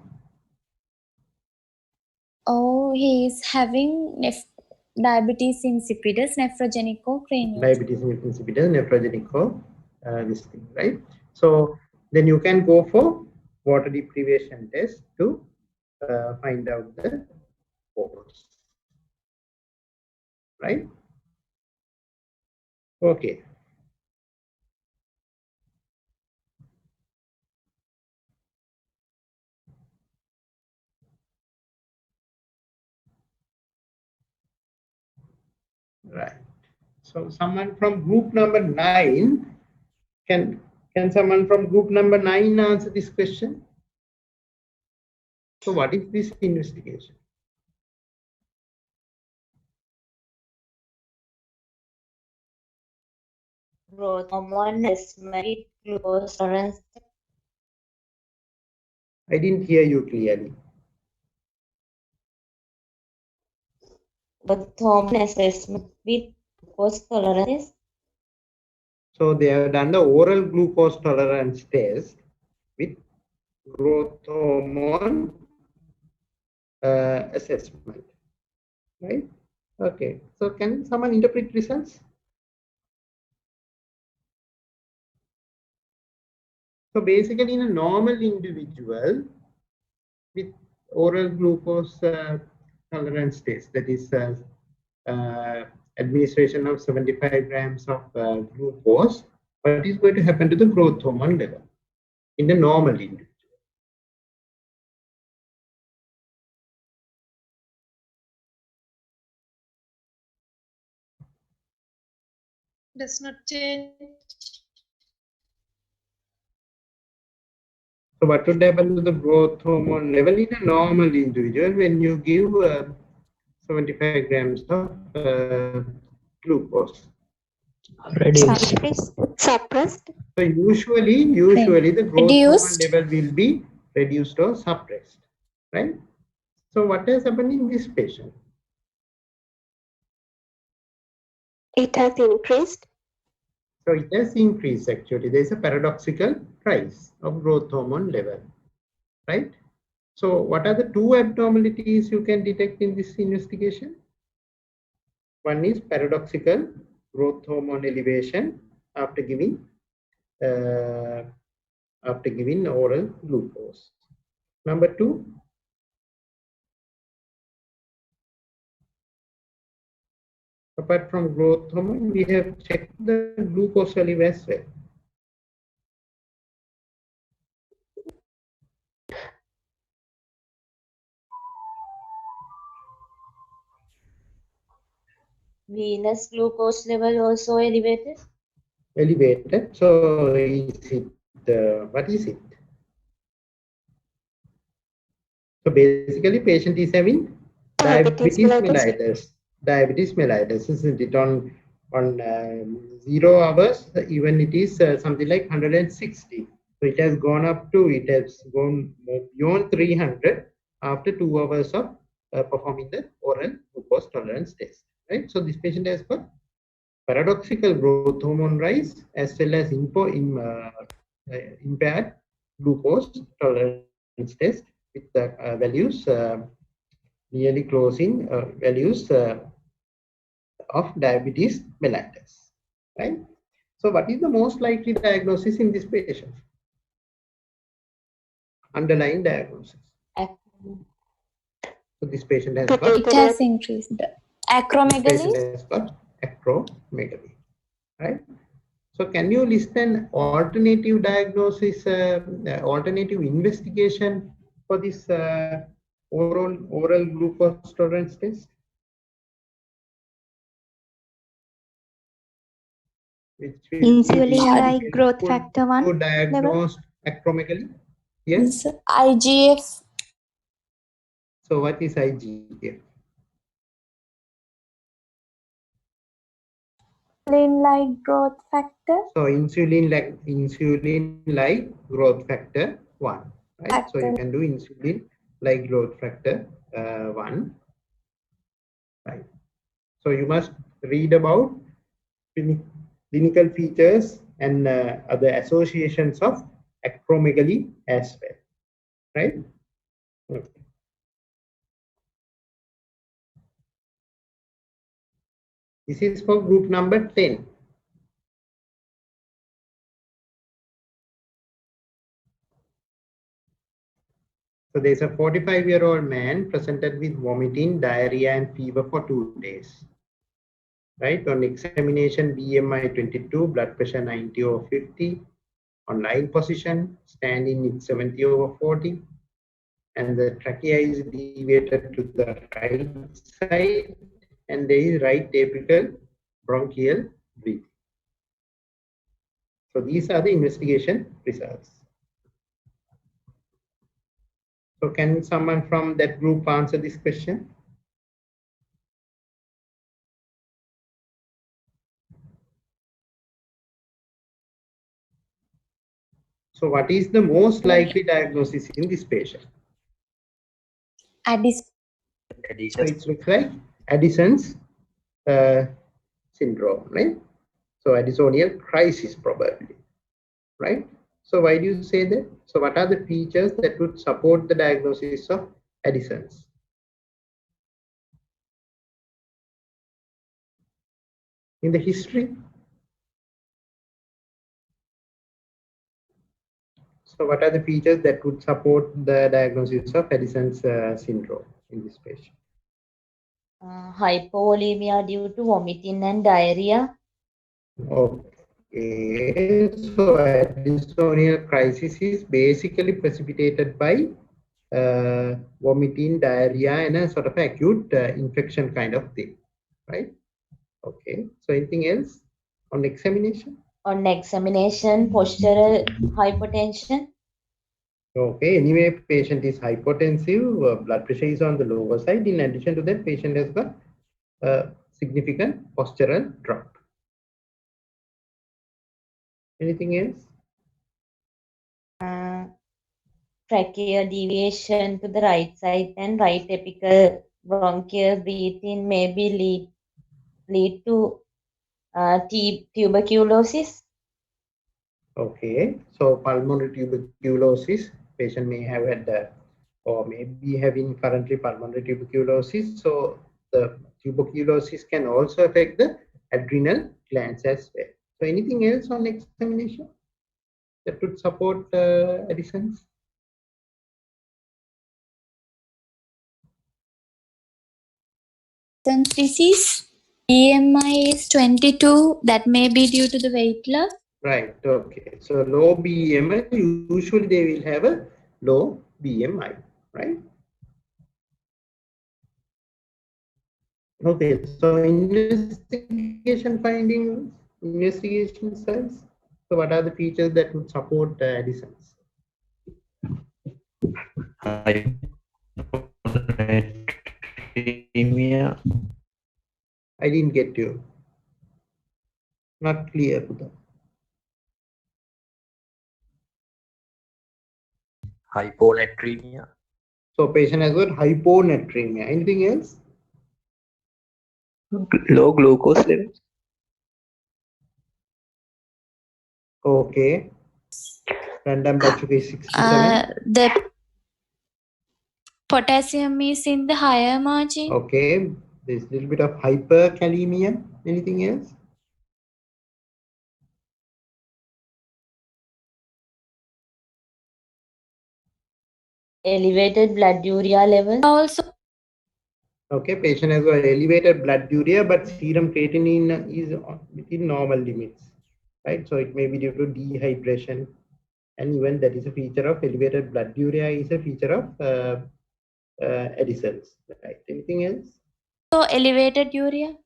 Oh, he is having diabetes insipidus, nephrogenic or cranial. Diabetes insipidus, nephrogenic or this thing, right? So then you can go for water deprivation test to find out the cause, right? Okay. Right. So someone from group number 9, can someone from group number 9 answer this question? So what is this investigation? Growth hormone estimated glucose tolerance. I didn't hear you clearly. Growth hormone assessment with glucose tolerance. So they have done the oral glucose tolerance test with growth hormone assessment, right? Okay. So can someone interpret results? So basically, in a normal individual with oral glucose tolerance test, that is administration of 75 grams of glucose, what is going to happen to the growth hormone level in the normal individual? Does not change. So what would happen to the growth hormone level in a normal individual when you give 75 grams of glucose? Suppressed. Suppressed. So usually the growth hormone level will be reduced or suppressed, right? So what has happened in this patient? It has increased. So it has increased actually. There is a paradoxical rise of growth hormone level, right? So what are the 2 abnormalities you can detect in this investigation? One is paradoxical growth hormone elevation after giving oral glucose. Number 2, Apart from growth hormone, we have checked the glucose value as well. Venous glucose level also elevated. Elevated. So is it, what is it? So basically patient is having diabetes mellitus. Diabetes mellitus, isn't it? On 0 hours, even it is something like 160. So it has gone up to, it has gone beyond 300 after 2 hours of performing the oral glucose tolerance test. Right? So this patient has got paradoxical growth hormone rise as well as impaired glucose tolerance test with the values nearly closing values of diabetes mellitus, right? So what is the most likely diagnosis in this patient? Underlying diagnosis. So this patient has got, it has increased. Acromegaly. Patient has got acromegaly, right? So can you list an alternative diagnosis, alternative investigation for this oral glucose tolerance test? Which Insulin-like growth factor 1 to diagnose acromegaly? Yes. IGF. So what is IGF? Insulin-like growth factor. So insulin-like growth factor 1, right? So you can do insulin-like growth factor 1, right? So you must read about clinical features and other associations of acromegaly as well, right? Okay. This is for group number 10. So there's a 45-year-old man presented with vomiting, diarrhea, and fever for 2 days. Right? On examination, BMI 22, blood pressure 90/50, on lying position, standing in 70/40, and the trachea is deviated to the right side, and there is right apical bronchial breathing. So these are the investigation results. So can someone from that group answer this question? So what is the most likely diagnosis in this patient? Addison. So it looks like Addison's syndrome, right? So Addisonian crisis probably, right? So why do you say that? So what are the features that would support the diagnosis of Addison's? In the history? So what are the features that would support the diagnosis of Addison's syndrome in this patient? Hypovolemia due to vomiting and diarrhea. Okay, so Addisonian crisis is basically precipitated by vomiting, diarrhea, and a sort of acute infection kind of thing, right? Okay, so anything else on examination? On examination, postural hypotension. Okay, anyway, patient is hypotensive, blood pressure is on the lower side. In addition to that, patient has got significant postural drop. Anything else? Trachea deviation to the right side and right apical bronchial breathing may be lead to tuberculosis. Okay, so pulmonary tuberculosis, patient may have had or may be having currently pulmonary tuberculosis. So the tuberculosis can also affect the adrenal glands as well. So anything else on examination that would support Addison's? Disease. BMI is 22. That may be due to the weight loss. Right. Okay. So low BMI, usually they will have a low BMI, right? Okay. So investigation findings, investigation size. So what are the features that would support Addison's? Hyponatremia. I didn't get you. Not clear, Buddha. Hyponatremia. So patient has got hyponatremia. Anything else? Low glucose level. Okay. Random blood sugar is 67. The potassium is in the higher margin. Okay. There's a little bit of hyperkalemia. Anything else? Elevated blood urea level. Also. Okay, patient has got elevated blood urea, but serum creatinine is within normal limits, right? So it may be due to dehydration, and even that is a feature of elevated blood urea is a feature of Addison's, right? Anything else? So elevated urea,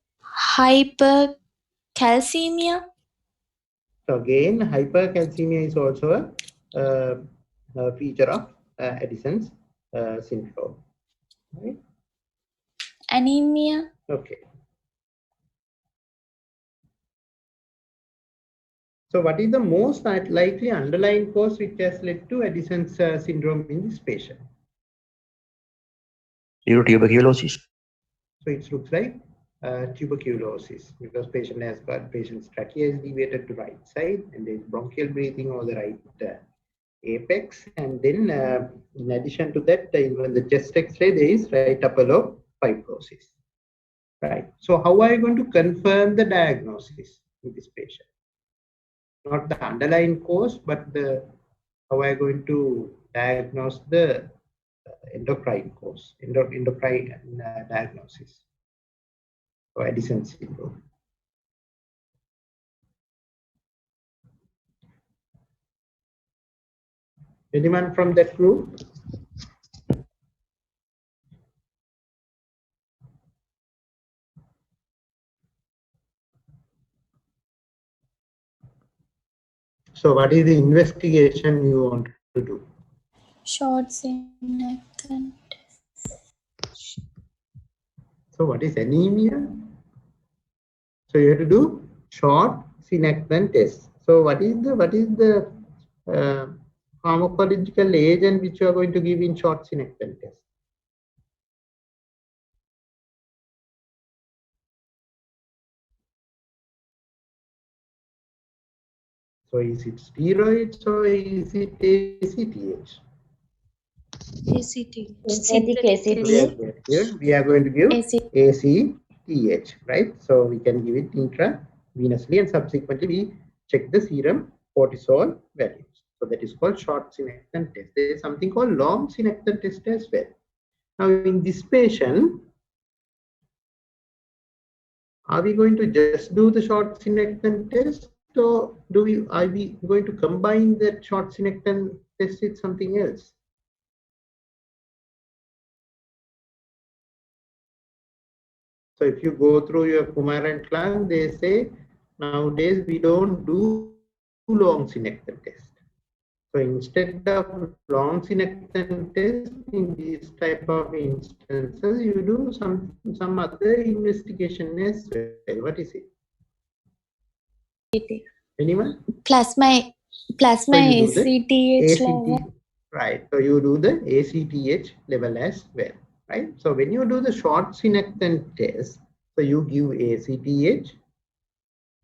hypercalcemia. So again, hypercalcemia is also a feature of Addison's syndrome, right? Anemia. Okay. So what is the most likely underlying cause which has led to Addison's syndrome in this patient? Due to tuberculosis. So it looks like tuberculosis because patient has got patient's trachea is deviated to right side and there is bronchial breathing over the right apex, and then in addition to that, even the chest X-ray there is right upper lobe fibrosis. Right. So how are you going to confirm the diagnosis in this patient? Not the underlying cause, but how are you going to diagnose the endocrine cause, endocrine diagnosis or Addison syndrome? Anyone from that group? So what is the investigation you want to do? Short synapton. So what is anemia? So you have to do short synapton test. So what is the pharmacological agent which you are going to give in short synapton test? So is it steroids or is it ACTH? ACT. Synthetic ACT. We are going to give ACTH, right? So we can give it intravenously and subsequently we check the serum cortisol values. So that is called short synapton test. There is something called long synapton test as well. Now in this patient, are we going to just do the short synapton test, or are we going to combine that short synapton test with something else? So if you go through your Kumaran class, they say nowadays we don't do long synapton test. So instead of long synapton test in these type of instances, you do some other investigation as well. What is it? Anyone? Plasma ACTH level. Right. So you do the ACTH level as well. Right. So when you do the short synapton test, so you give ACTH,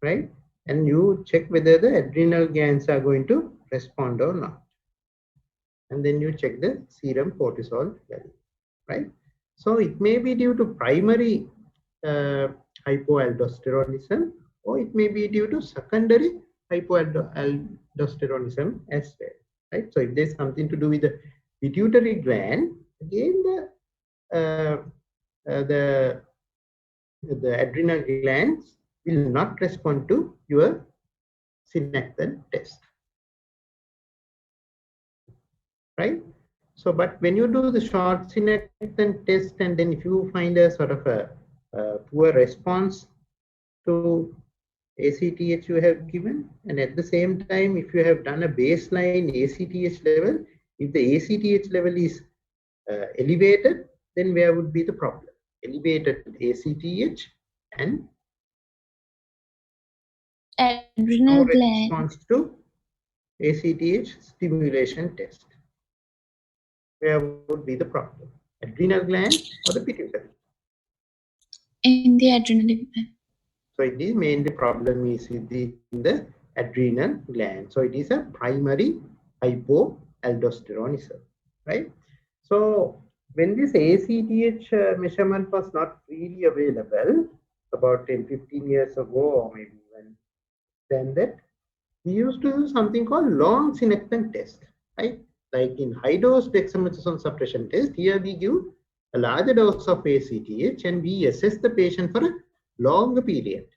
right? And you check whether the adrenal glands are going to respond or not. And then you check the serum cortisol value, right? So it may be due to primary hypoaldosteronism, or it may be due to secondary hypoaldosteronism as well, right? So if there's something to do with the pituitary gland, again the the adrenal glands will not respond to your synectin test, right? So, but when you do the short synectin test, and then if you find a sort of a poor response to ACTH you have given, and at the same time, if you have done a baseline ACTH level, if the ACTH level is elevated, then where would be the problem? Elevated ACTH and Adrenal no gland. response to ACTH stimulation test. Where would be the problem? Adrenal gland or the pituitary? In the adrenal gland. So it is mainly problem is in the adrenal gland. So it is a primary hypoaldosteronism, right? So when this ACTH measurement was not freely available about 10-15 years ago, or maybe even then, that we used to do something called long synectin test, right? Like in high dose dexamethasone suppression test, here we give a larger dose of ACTH and we assess the patient for a longer period,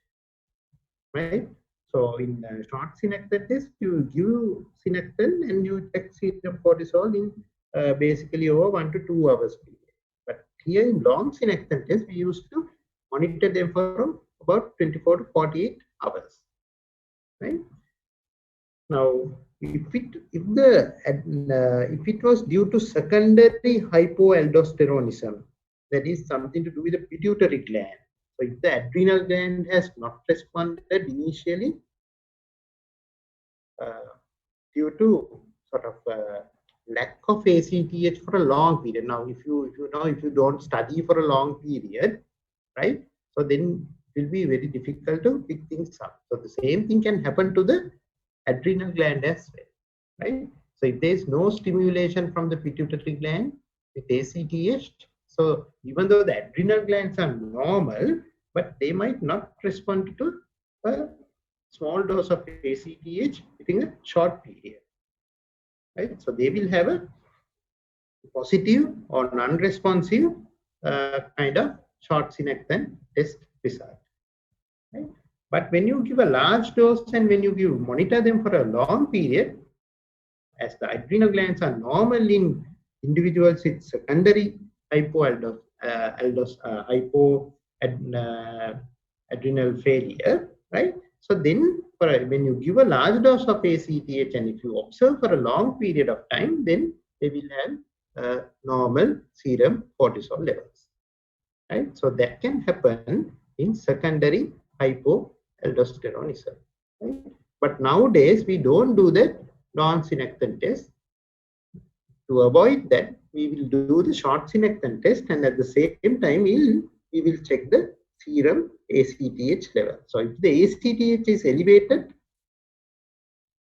right? So in short synectin test, you give synectin and you check serum cortisol in basically over 1 to 2 hours period. But here in long synectin test, we used to monitor them for about 24 to 48 hours, right? Now, if it was due to secondary hypoaldosteronism, that is something to do with the pituitary gland. So if the adrenal gland has not responded initially due to sort of lack of ACTH for a long period. Now, if you don't study for a long period, right? So then it will be very difficult to pick things up. So the same thing can happen to the adrenal gland as well, right? So if there is no stimulation from the pituitary gland with ACTH, so even though the adrenal glands are normal, but they might not respond to a small dose of ACTH within a short period, right? So they will have a positive or non-responsive kind of short synectin test result, right? But when you give a large dose and when you monitor them for a long period, as the adrenal glands are normal in individuals with secondary hypoadrenal failure, right? So then when you give a large dose of ACTH and if you observe for a long period of time, then they will have normal serum cortisol levels, right? So that can happen in secondary hypoaldosteronism, right? But nowadays we don't do that non-synectin test. To avoid that, we will do the short synectin test, and at the same time we will check the serum ACTH level. So if the ACTH is elevated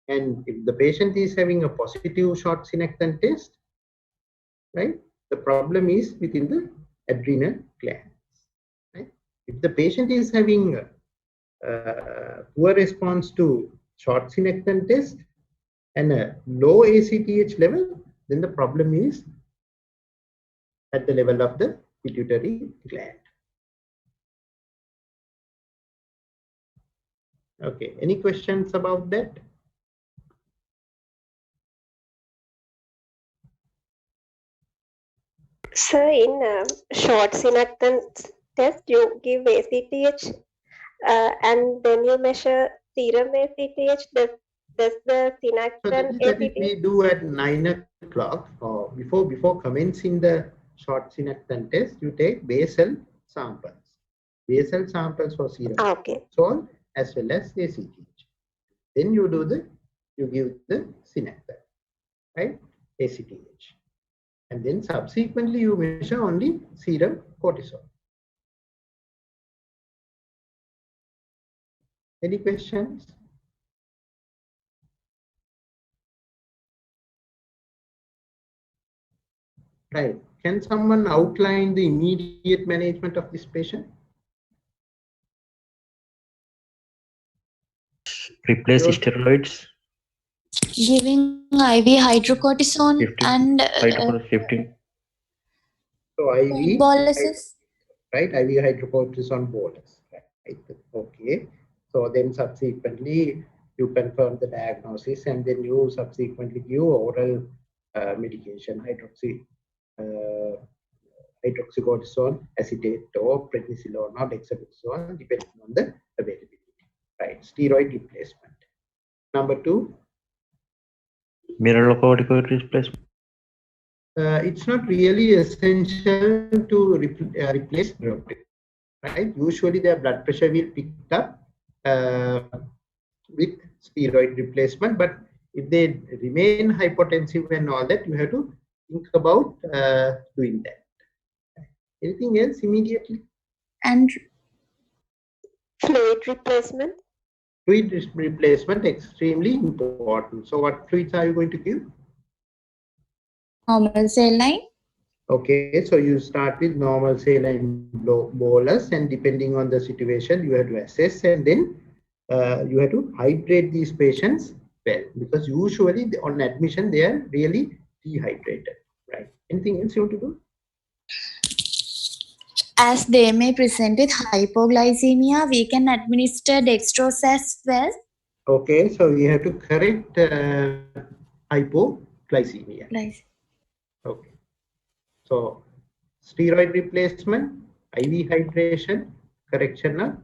and if the patient is having a positive short synectin test, right, the problem is within the adrenal glands, right? If the patient is having poor response to short synectin test and a low ACTH level, then the problem is at the level of the pituitary gland. Okay, any questions about that? So in short synectin test, you give ACTH and then you measure serum ACTH. Does the synectin So that ACTH? we do at 9 o'clock or before commencing the short synectin test, you take basal samples for serum cortisol as well as ACTH. Then you give the synectin, right? ACTH, and then subsequently you measure only serum cortisol. Any questions? Right. Can someone outline the immediate management of this patient? Replace steroids. Giving IV hydrocortisone 15. and Hydrocortisone 15. So IV boluses. right? IV hydrocortisone bolus, right? Okay. So then subsequently you confirm the diagnosis, and then you subsequently give oral medication, hydrocortisone acetate or prednisolone or dexamethasone, depending on the availability, right? Steroid replacement. Number 2. Mineralocorticoid replacement. It's not really essential to replace steroid, right? Usually their blood pressure will pick up with steroid replacement, but if they remain hypotensive and all that, you have to think about doing that. Anything else immediately? And Fluid replacement. Fluid replacement extremely important. So what fluids are you going to give? normal saline. Okay, so you start with normal saline bolus, and depending on the situation, you have to assess, and then you have to hydrate these patients well, because usually on admission they are really dehydrated, right? Anything else you want to do? As they may present with hypoglycemia, we can administer dextrose as well. Okay, so we have to correct hypoglycemia. Okay, so steroid replacement, IV hydration, correction of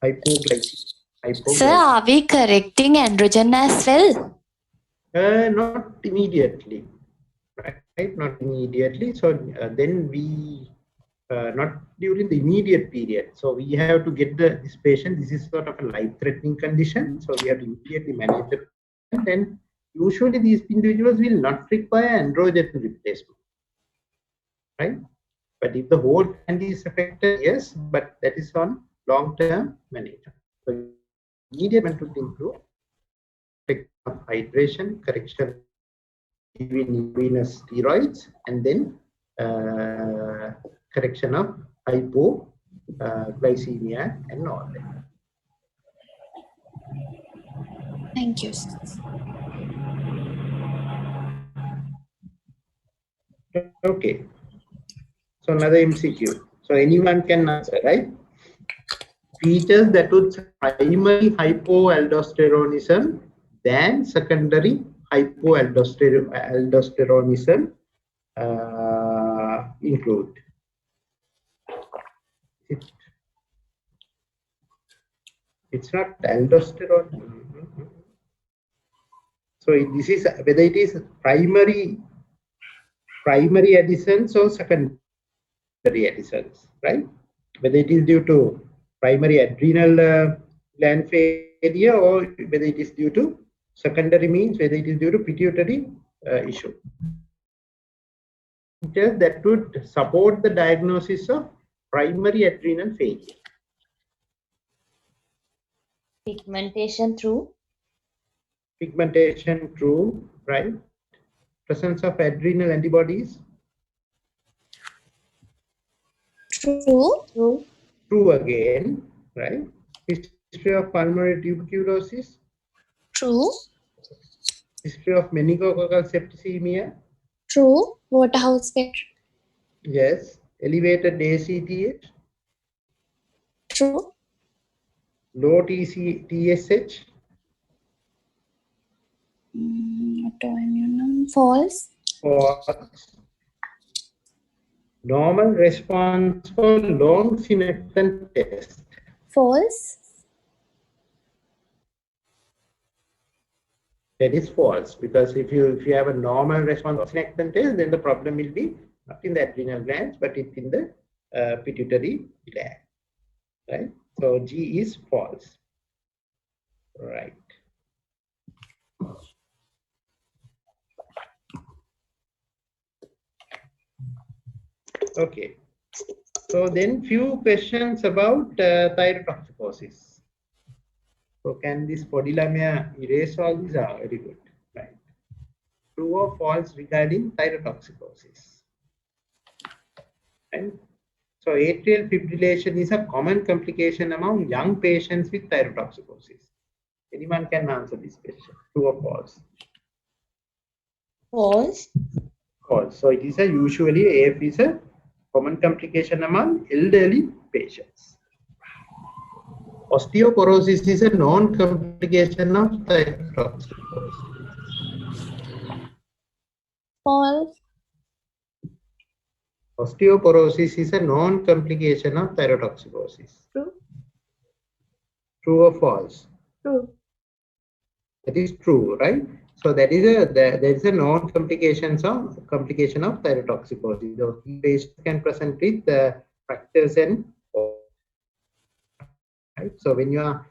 hypoglycemia. Sir, are we correcting androgen as well? Not immediately, right? Not immediately. So then we not during the immediate period. So we have to get this patient. This is sort of a life-threatening condition. So we have to immediately manage it. And then usually these individuals will not require androgen replacement, right? But if the whole gland is affected, yes, but that is on long-term management. So immediate management to improve hydration, correction venous steroids, and then correction of hypoglycemia and all that. Thank you. Okay. So another MCQ. So anyone can answer, right? Features that would primary hypoaldosteronism than secondary hypoaldosteronism include. It's not aldosterone. So this is whether it is primary Addison's or secondary Addison's, right? Whether it is due to primary adrenal gland failure or whether it is due to secondary, means whether it is due to pituitary issue. That would support the diagnosis of primary adrenal failure. Pigmentation true. Pigmentation true, right? Presence of adrenal antibodies. True. True again, right? History of pulmonary tuberculosis. True. History of meningococcal septicemia. True. Waterhouse spectrum. Yes. Elevated ACTH. True. Low TSH. Autoimmune. False. False. Normal response for long synapton test. False. That is false, because if you have a normal response to synapton test, then the problem will be not in the adrenal glands, but it's in the pituitary gland, right? So G is false, right? Okay. So then few questions about thyrotoxicosis. So can this polylamia erase all these? Are very good, right? True or false regarding thyrotoxicosis? And so atrial fibrillation is a common complication among young patients with thyrotoxicosis. Anyone can answer this question? True or false? False. False. So it is a usually AF is a Common complication among elderly patients. Osteoporosis is a known complication of thyrotoxicosis. False. Osteoporosis is a known complication of thyrotoxicosis. True. True or false? True. That is true, right? So that is there is a known complication of thyrotoxicosis. Those patients can present with fractures and right. So when you are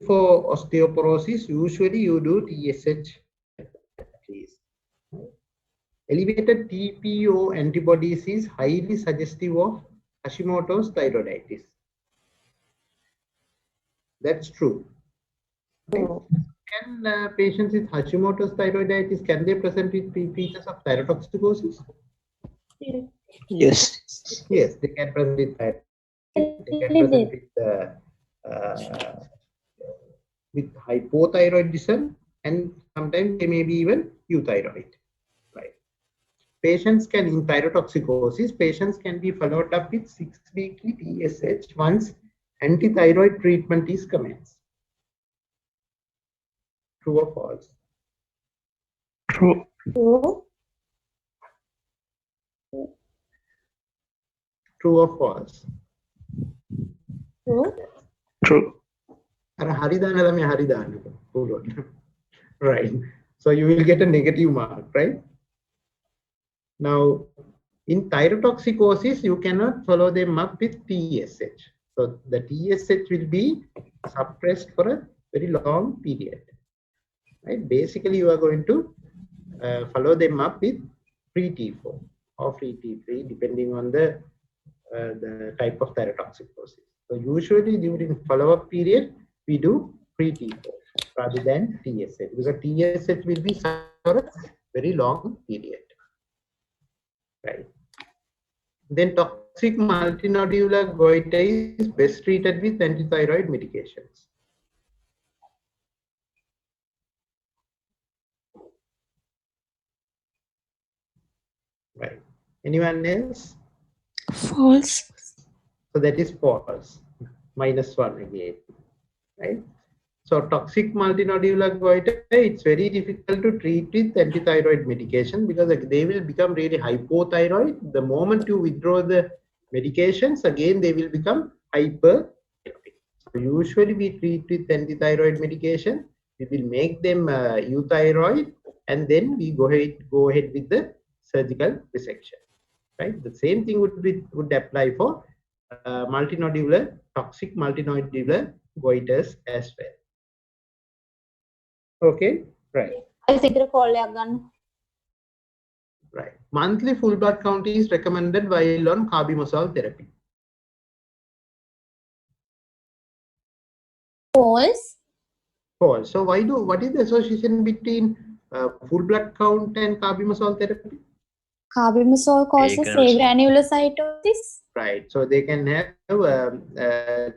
for osteoporosis, usually you do TSH at least. Elevated TPO antibodies is highly suggestive of Hashimoto's thyroiditis. That's true. Right? Can patients with Hashimoto's thyroiditis, can they present with features of thyrotoxicosis? Yes. Yes, they can present with thyroid. They can present with hypothyroidism, and sometimes they may be even euthyroid. Right. Patients can, in thyrotoxicosis, patients can be followed up with 6-weekly TSH once antithyroid treatment is commenced. True or false? True. True. True or false? True. True. Right. So you will get a negative mark, right? Now, in thyrotoxicosis, you cannot follow them up with TSH. So the TSH will be suppressed for a very long period. Right? Basically, you are going to follow them up with free T4 or free T3, depending on the type of thyrotoxicosis. So usually during follow-up period, we do free T4 rather than TSH, because TSH will be for a very long period. Right. Then toxic multinodular goiter is best treated with antithyroid medications. Right. Anyone else? False. So that is false. -1 again. Right. So toxic multinodular goiter, it's very difficult to treat with antithyroid medication because they will become really hypothyroid. The moment you withdraw the medications, again they will become hyperthyroid. So usually we treat with antithyroid medication. We will make them euthyroid, and then we go ahead with the surgical resection. Right. The same thing would apply for toxic multinodular goiters as well. Okay, right. Right. Monthly full blood count is recommended while on carbimazole therapy. False. False. So what is the association between full blood count and carbimazole therapy? Carbimazole causes agranulocytosis. Right. So they can have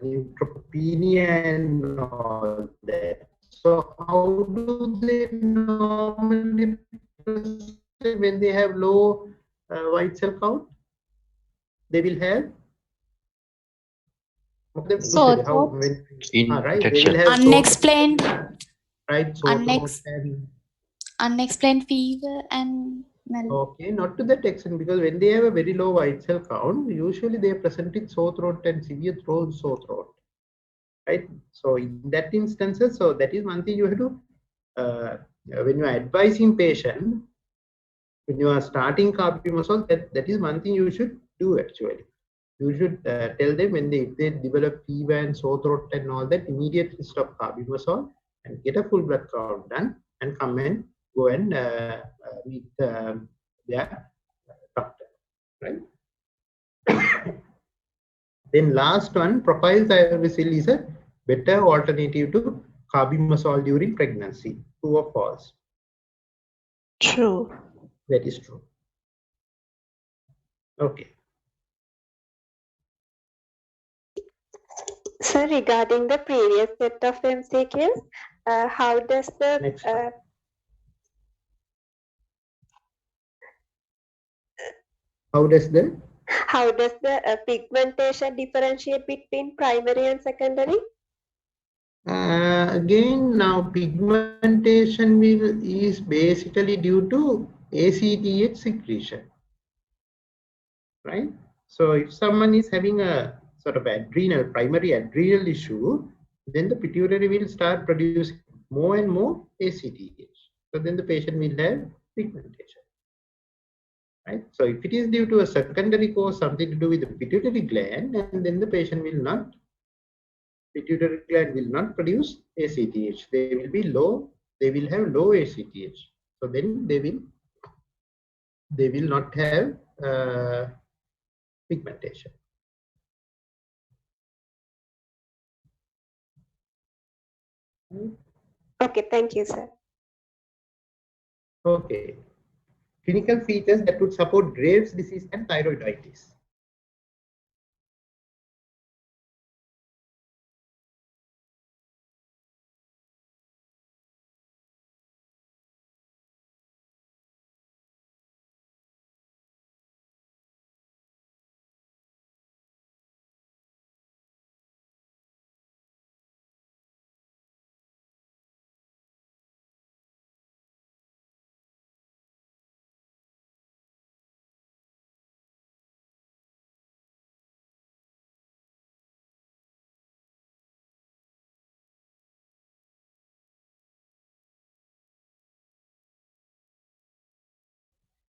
neutropenia and all that. So how do they normally present when they have low white cell count? They will have Sore throat. Right. They will have Unexplained. Right. Unexplained fever and okay, not to that extent, because when they have a very low white cell count, usually they present with sore throat and severe sore throat. Right. So in that instances, so that is one thing you have to when you are advising patient, when you are starting carbimazole, that is one thing you should do actually. You should tell them if they develop fever and sore throat and all that, immediately stop carbimazole and get a full blood count done and come and go and meet their doctor. Right. Then last one, propyl thiouracil is a better alternative to carbimazole during pregnancy. True or false? True. That is true. Okay. So regarding the previous set of MCQs, how does the how does the how does the pigmentation differentiate between primary and secondary? Again, now pigmentation is basically due to ACTH secretion, right? So if someone is having a sort of primary adrenal issue, then the pituitary will start producing more and more ACTH. So then the patient will have pigmentation, right? So if it is due to a secondary cause, something to do with the pituitary gland, and then the pituitary gland will not produce ACTH. They will be low. They will have low ACTH. So then they will not have pigmentation. Okay, thank you, sir. Okay. Clinical features that would support Graves' disease and thyroiditis.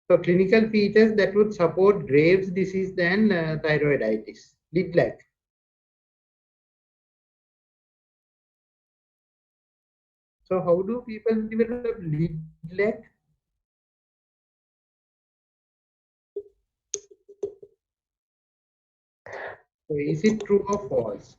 So clinical features that would support Graves' disease and thyroiditis. Lid lag. So how do people develop lid lag? So is it true or false?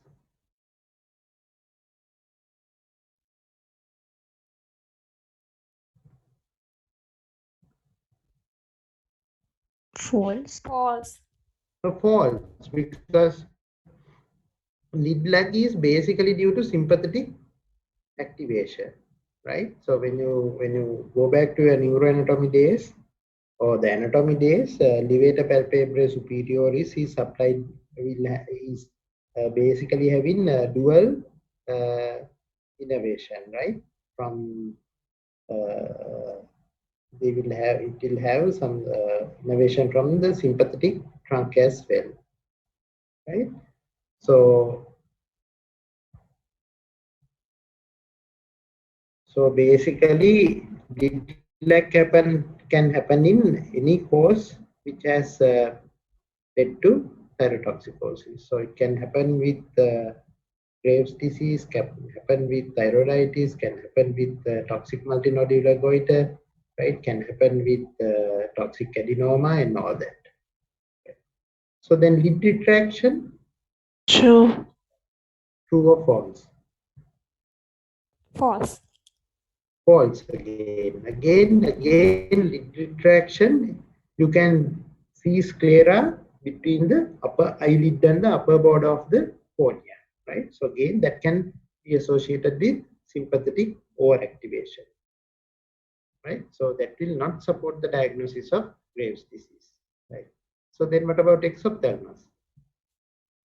False. False. So false, because lid lag is basically due to sympathetic activation, right? So when you go back to your neuroanatomy days or the anatomy days, levator palpebrae superioris is supplied is basically having dual innervation, right? From it will have some innervation from the sympathetic trunk as well, right? So basically, lid lag can happen in any cause which has led to thyrotoxicosis. So it can happen with Graves' disease, can happen with thyroiditis, can happen with toxic multinodular goiter, right? Can happen with toxic adenoma and all that. So then lid retraction. True. True or false? False. False again. Again, lid retraction. You can see sclera between the upper eyelid and the upper border of the cornea, right? So again, that can be associated with sympathetic overactivation, right? So that will not support the diagnosis of Graves' disease, right? So then what about exophthalmos?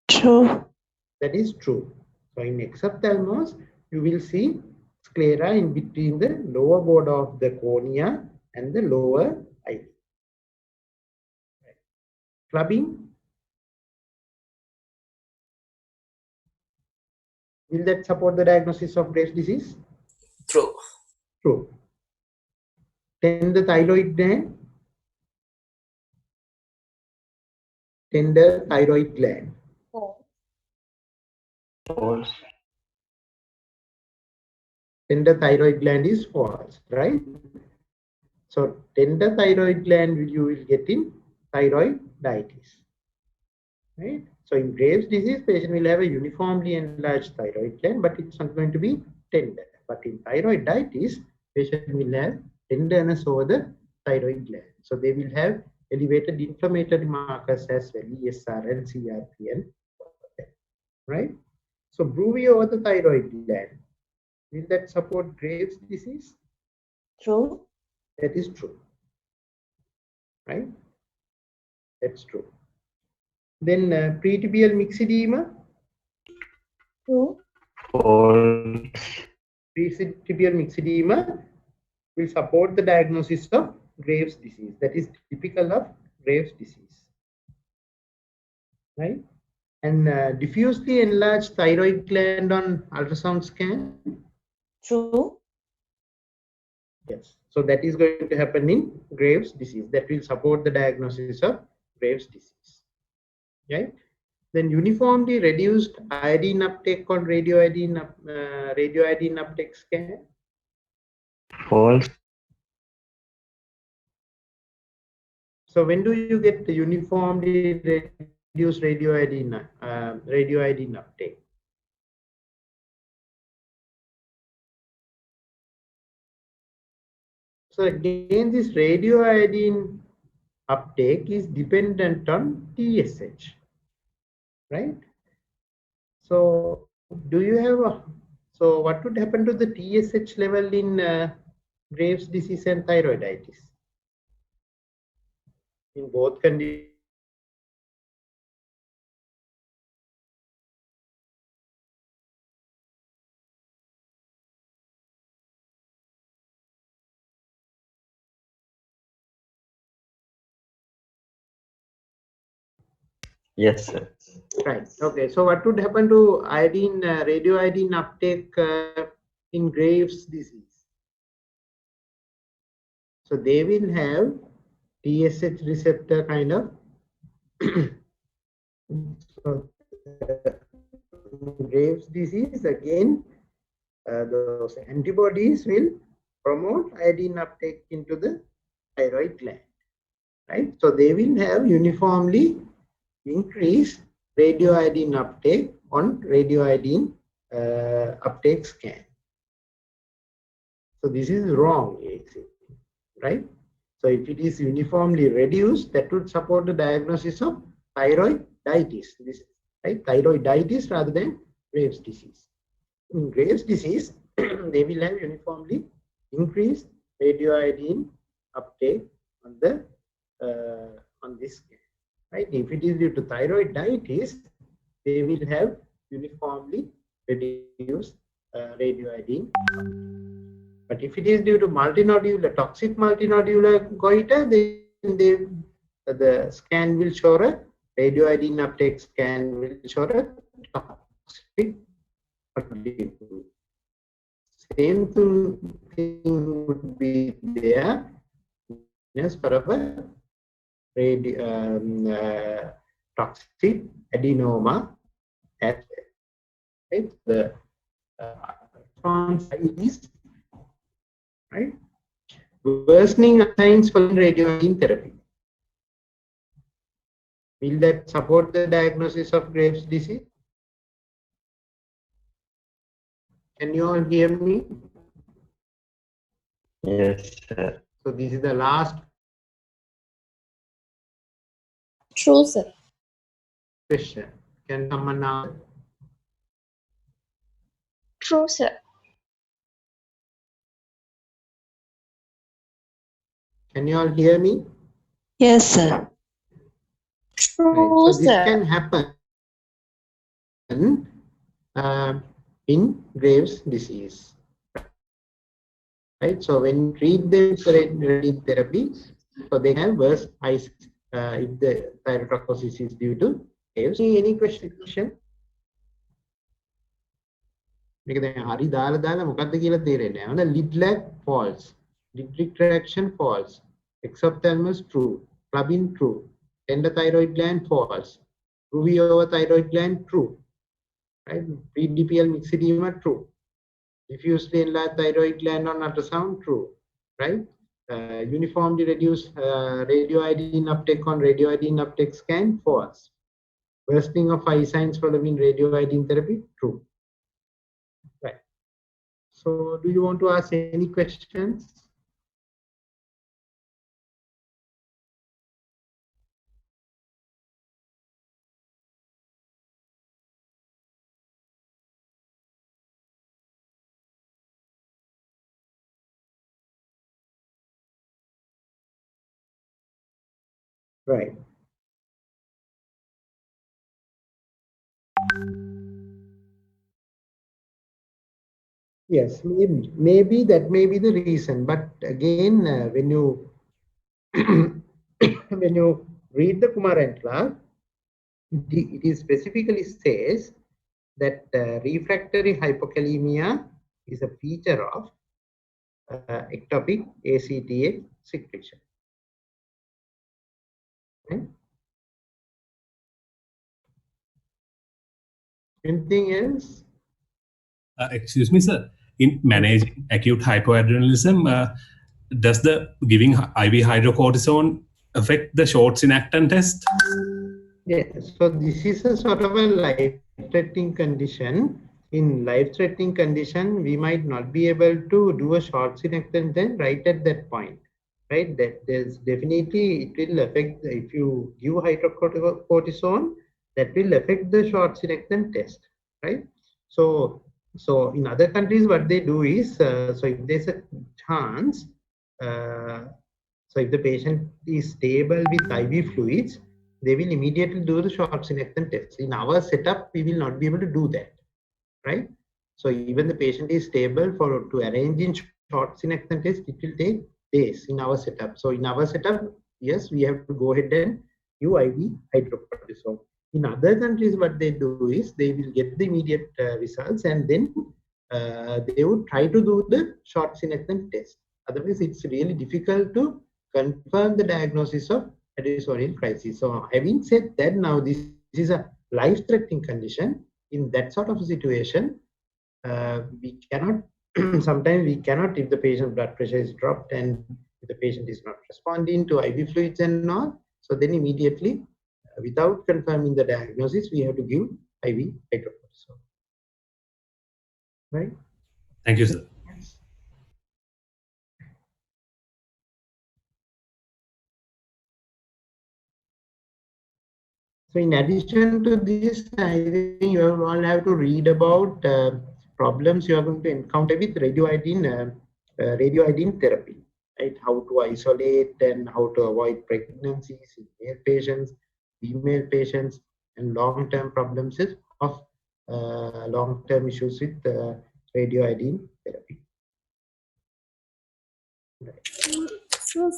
True. That is true. So in exophthalmos, you will see sclera in between the lower border of the cornea and the lower eyelid. Right. Clubbing. Will that support the diagnosis of Graves' disease? True. True. Tender thyroid gland. Tender thyroid gland. False. Tender thyroid gland is false, right? So tender thyroid gland you will get in thyroiditis, right? So in Graves' disease, patient will have a uniformly enlarged thyroid gland, but it's not going to be tender. But in thyroiditis, patient will have tenderness over the thyroid gland. So they will have elevated inflammatory markers as well, ESR and CRP, and right? So Bruvia over the thyroid gland, will that support Graves' disease? True. That is true, right? That's true. Then pre-tibial mixed edema. True. Pre-tibial mixed edema will support the diagnosis of Graves' disease. That is typical of Graves' disease, right? And diffusely enlarged thyroid gland on ultrasound scan. True. Yes. So that is going to happen in Graves' disease. That will support the diagnosis of Graves' disease, right? Then uniformly reduced iodine uptake on radioiodine uptake scan. False. So when do you get the uniformly reduced radioiodine uptake? So again, this radioiodine uptake is dependent on TSH, right? So do you have so what would happen to the TSH level in Graves' disease and thyroiditis? In both conditions. Yes, sir. Right. Okay. So what would happen to iodine, radioiodine uptake in Graves' disease? So they will have TSH receptor kind of. So Graves' disease again, those antibodies will promote iodine uptake into the thyroid gland, right? So they will have uniformly increased radioiodine uptake on radioiodine uptake scan. So this is wrong, right? So if it is uniformly reduced, that would support the diagnosis of thyroiditis, right? Thyroiditis rather than Graves' disease. In Graves' disease, they will have uniformly increased radioiodine uptake on the on this scan, right? If it is due to thyroiditis, they will have uniformly reduced radioiodine. But if it is due to multinodular, toxic multinodular goiter, then the scan will show a radioiodine uptake scan will show a toxic. Same thing would be there as for a toxic adenoma as well. Right? The is right. Worsening of signs following radioiodine therapy. Will that support the diagnosis of Graves' disease? Can you all hear me? Yes, sir. So this is the last True, sir. question. Can someone answer? True, sir. Can you all hear me? Yes, sir. True, Right. So this sir. can happen in Graves' disease. Right. So when you treat them with radiation therapy, so they have worse eyes if the thyrotoxicity is due to Graves. Any question? මේක දැන් හරි දාලා මොකක්ද කියලා තේරෙන්නේ නැහැ. Lid lag false. Lid retraction false. Exophthalmos true. Clubbing true. Endothyroid gland false. Ruby over thyroid gland true. Right? Pre-DPL mixed edema true. Diffusely enlarged thyroid gland on ultrasound true. Right? Uniformly reduced radioiodine uptake on radioiodine uptake scan false. Worsening of eye signs following radioiodine therapy true. Right. So do you want to ask any questions? Right. Yes, maybe that may be the reason. But again, when you when you read the Kumarantla, it is specifically says that refractory hypokalemia is a feature of ectopic ACTH secretion. Okay. Anything else? Excuse me, sir. In managing acute hypoadrenalism, does the giving IV hydrocortisone affect the shorts in Actin test? Yes. So this is a sort of a life-threatening condition. In life-threatening condition, we might not be able to do a short Actin test right at that point. Right? That there's definitely it will affect if you give hydrocortisone, that will affect the short Actin test. Right? So in other countries, what they do is, so if there's a chance, so if the patient is stable with IV fluids, they will immediately do the short Actin test. In our setup, we will not be able to do that, right? So even the patient is stable, to arrange in short Actin test, it will take days in our setup. So in our setup, yes, we have to go ahead and do IV hydrocortisone. In other countries, what they do is they will get the immediate results, and then they would try to do the short Actin test. Otherwise, it's really difficult to confirm the diagnosis of Addisonian crisis. So having said that, now this is a life-threatening condition. In that sort of a situation, we cannot, sometimes we cannot, if the patient's blood pressure is dropped and if the patient is not responding to IV fluids and all, so then immediately, without confirming the diagnosis, we have to give IV hydrocortisone. Right? Thank you, sir. So in addition to this, I think you all have to read about problems you are going to encounter with radioiodine therapy, right? How to isolate and how to avoid pregnancies in male patients, female patients, and long-term problems of long-term issues with radioiodine therapy. So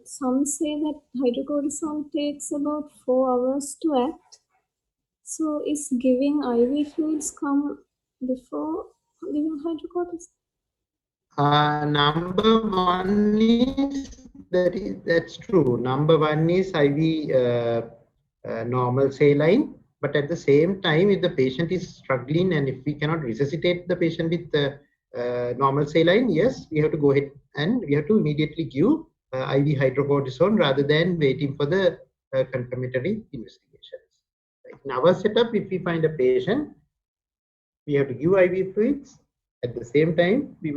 some say that hydrocortisone takes about 4 hours to act. So is giving IV fluids come before giving hydrocortisone? Number one is that's true. Number one is IV normal saline, but at the same time, if the patient is struggling and if we cannot resuscitate the patient with normal saline, yes, we have to go ahead and we have to immediately give IV hydrocortisone rather than waiting for the confirmatory investigations. In our setup, if we find a patient, we have to give IV fluids. At the same time, we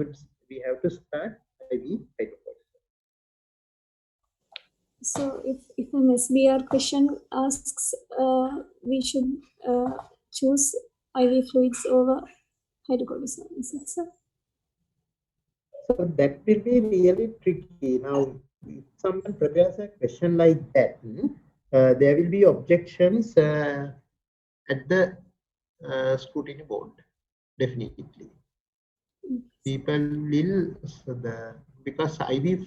have to start IV hydrocortisone. So if an SBR question asks, we should choose IV fluids over hydrocortisone. Is it so? So that will be really tricky. Now, if someone prepares a question like that, there will be objections at the scrutiny board, definitely. People will, because IV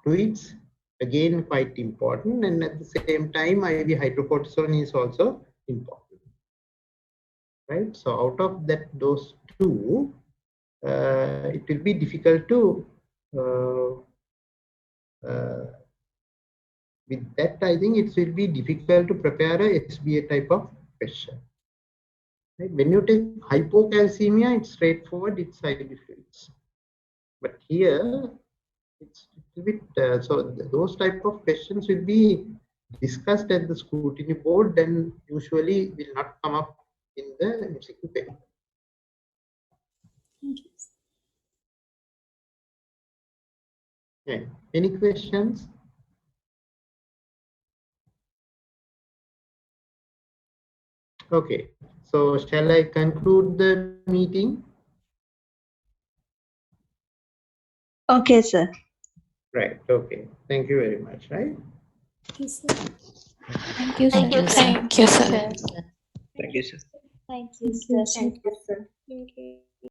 fluids, again, quite important, and at the same time, IV hydrocortisone is also important, right? So out of those two, it will be difficult to, with that, I think it will be difficult to prepare a SBA type of question. Right? When you take hypocalcemia, it's straightforward, it's IV fluids. But here, it's a bit, so those type of questions will be discussed at the scrutiny board and usually will not come up in the MCQ paper. Yeah. Any questions? Okay, so shall I conclude the meeting? Okay, sir. Right, okay. Thank you very much, right? Thank you, sir. Thank you, sir. Thank you, sir. Thank you, sir. Thank you, sir. Thank you, sir. Thank you.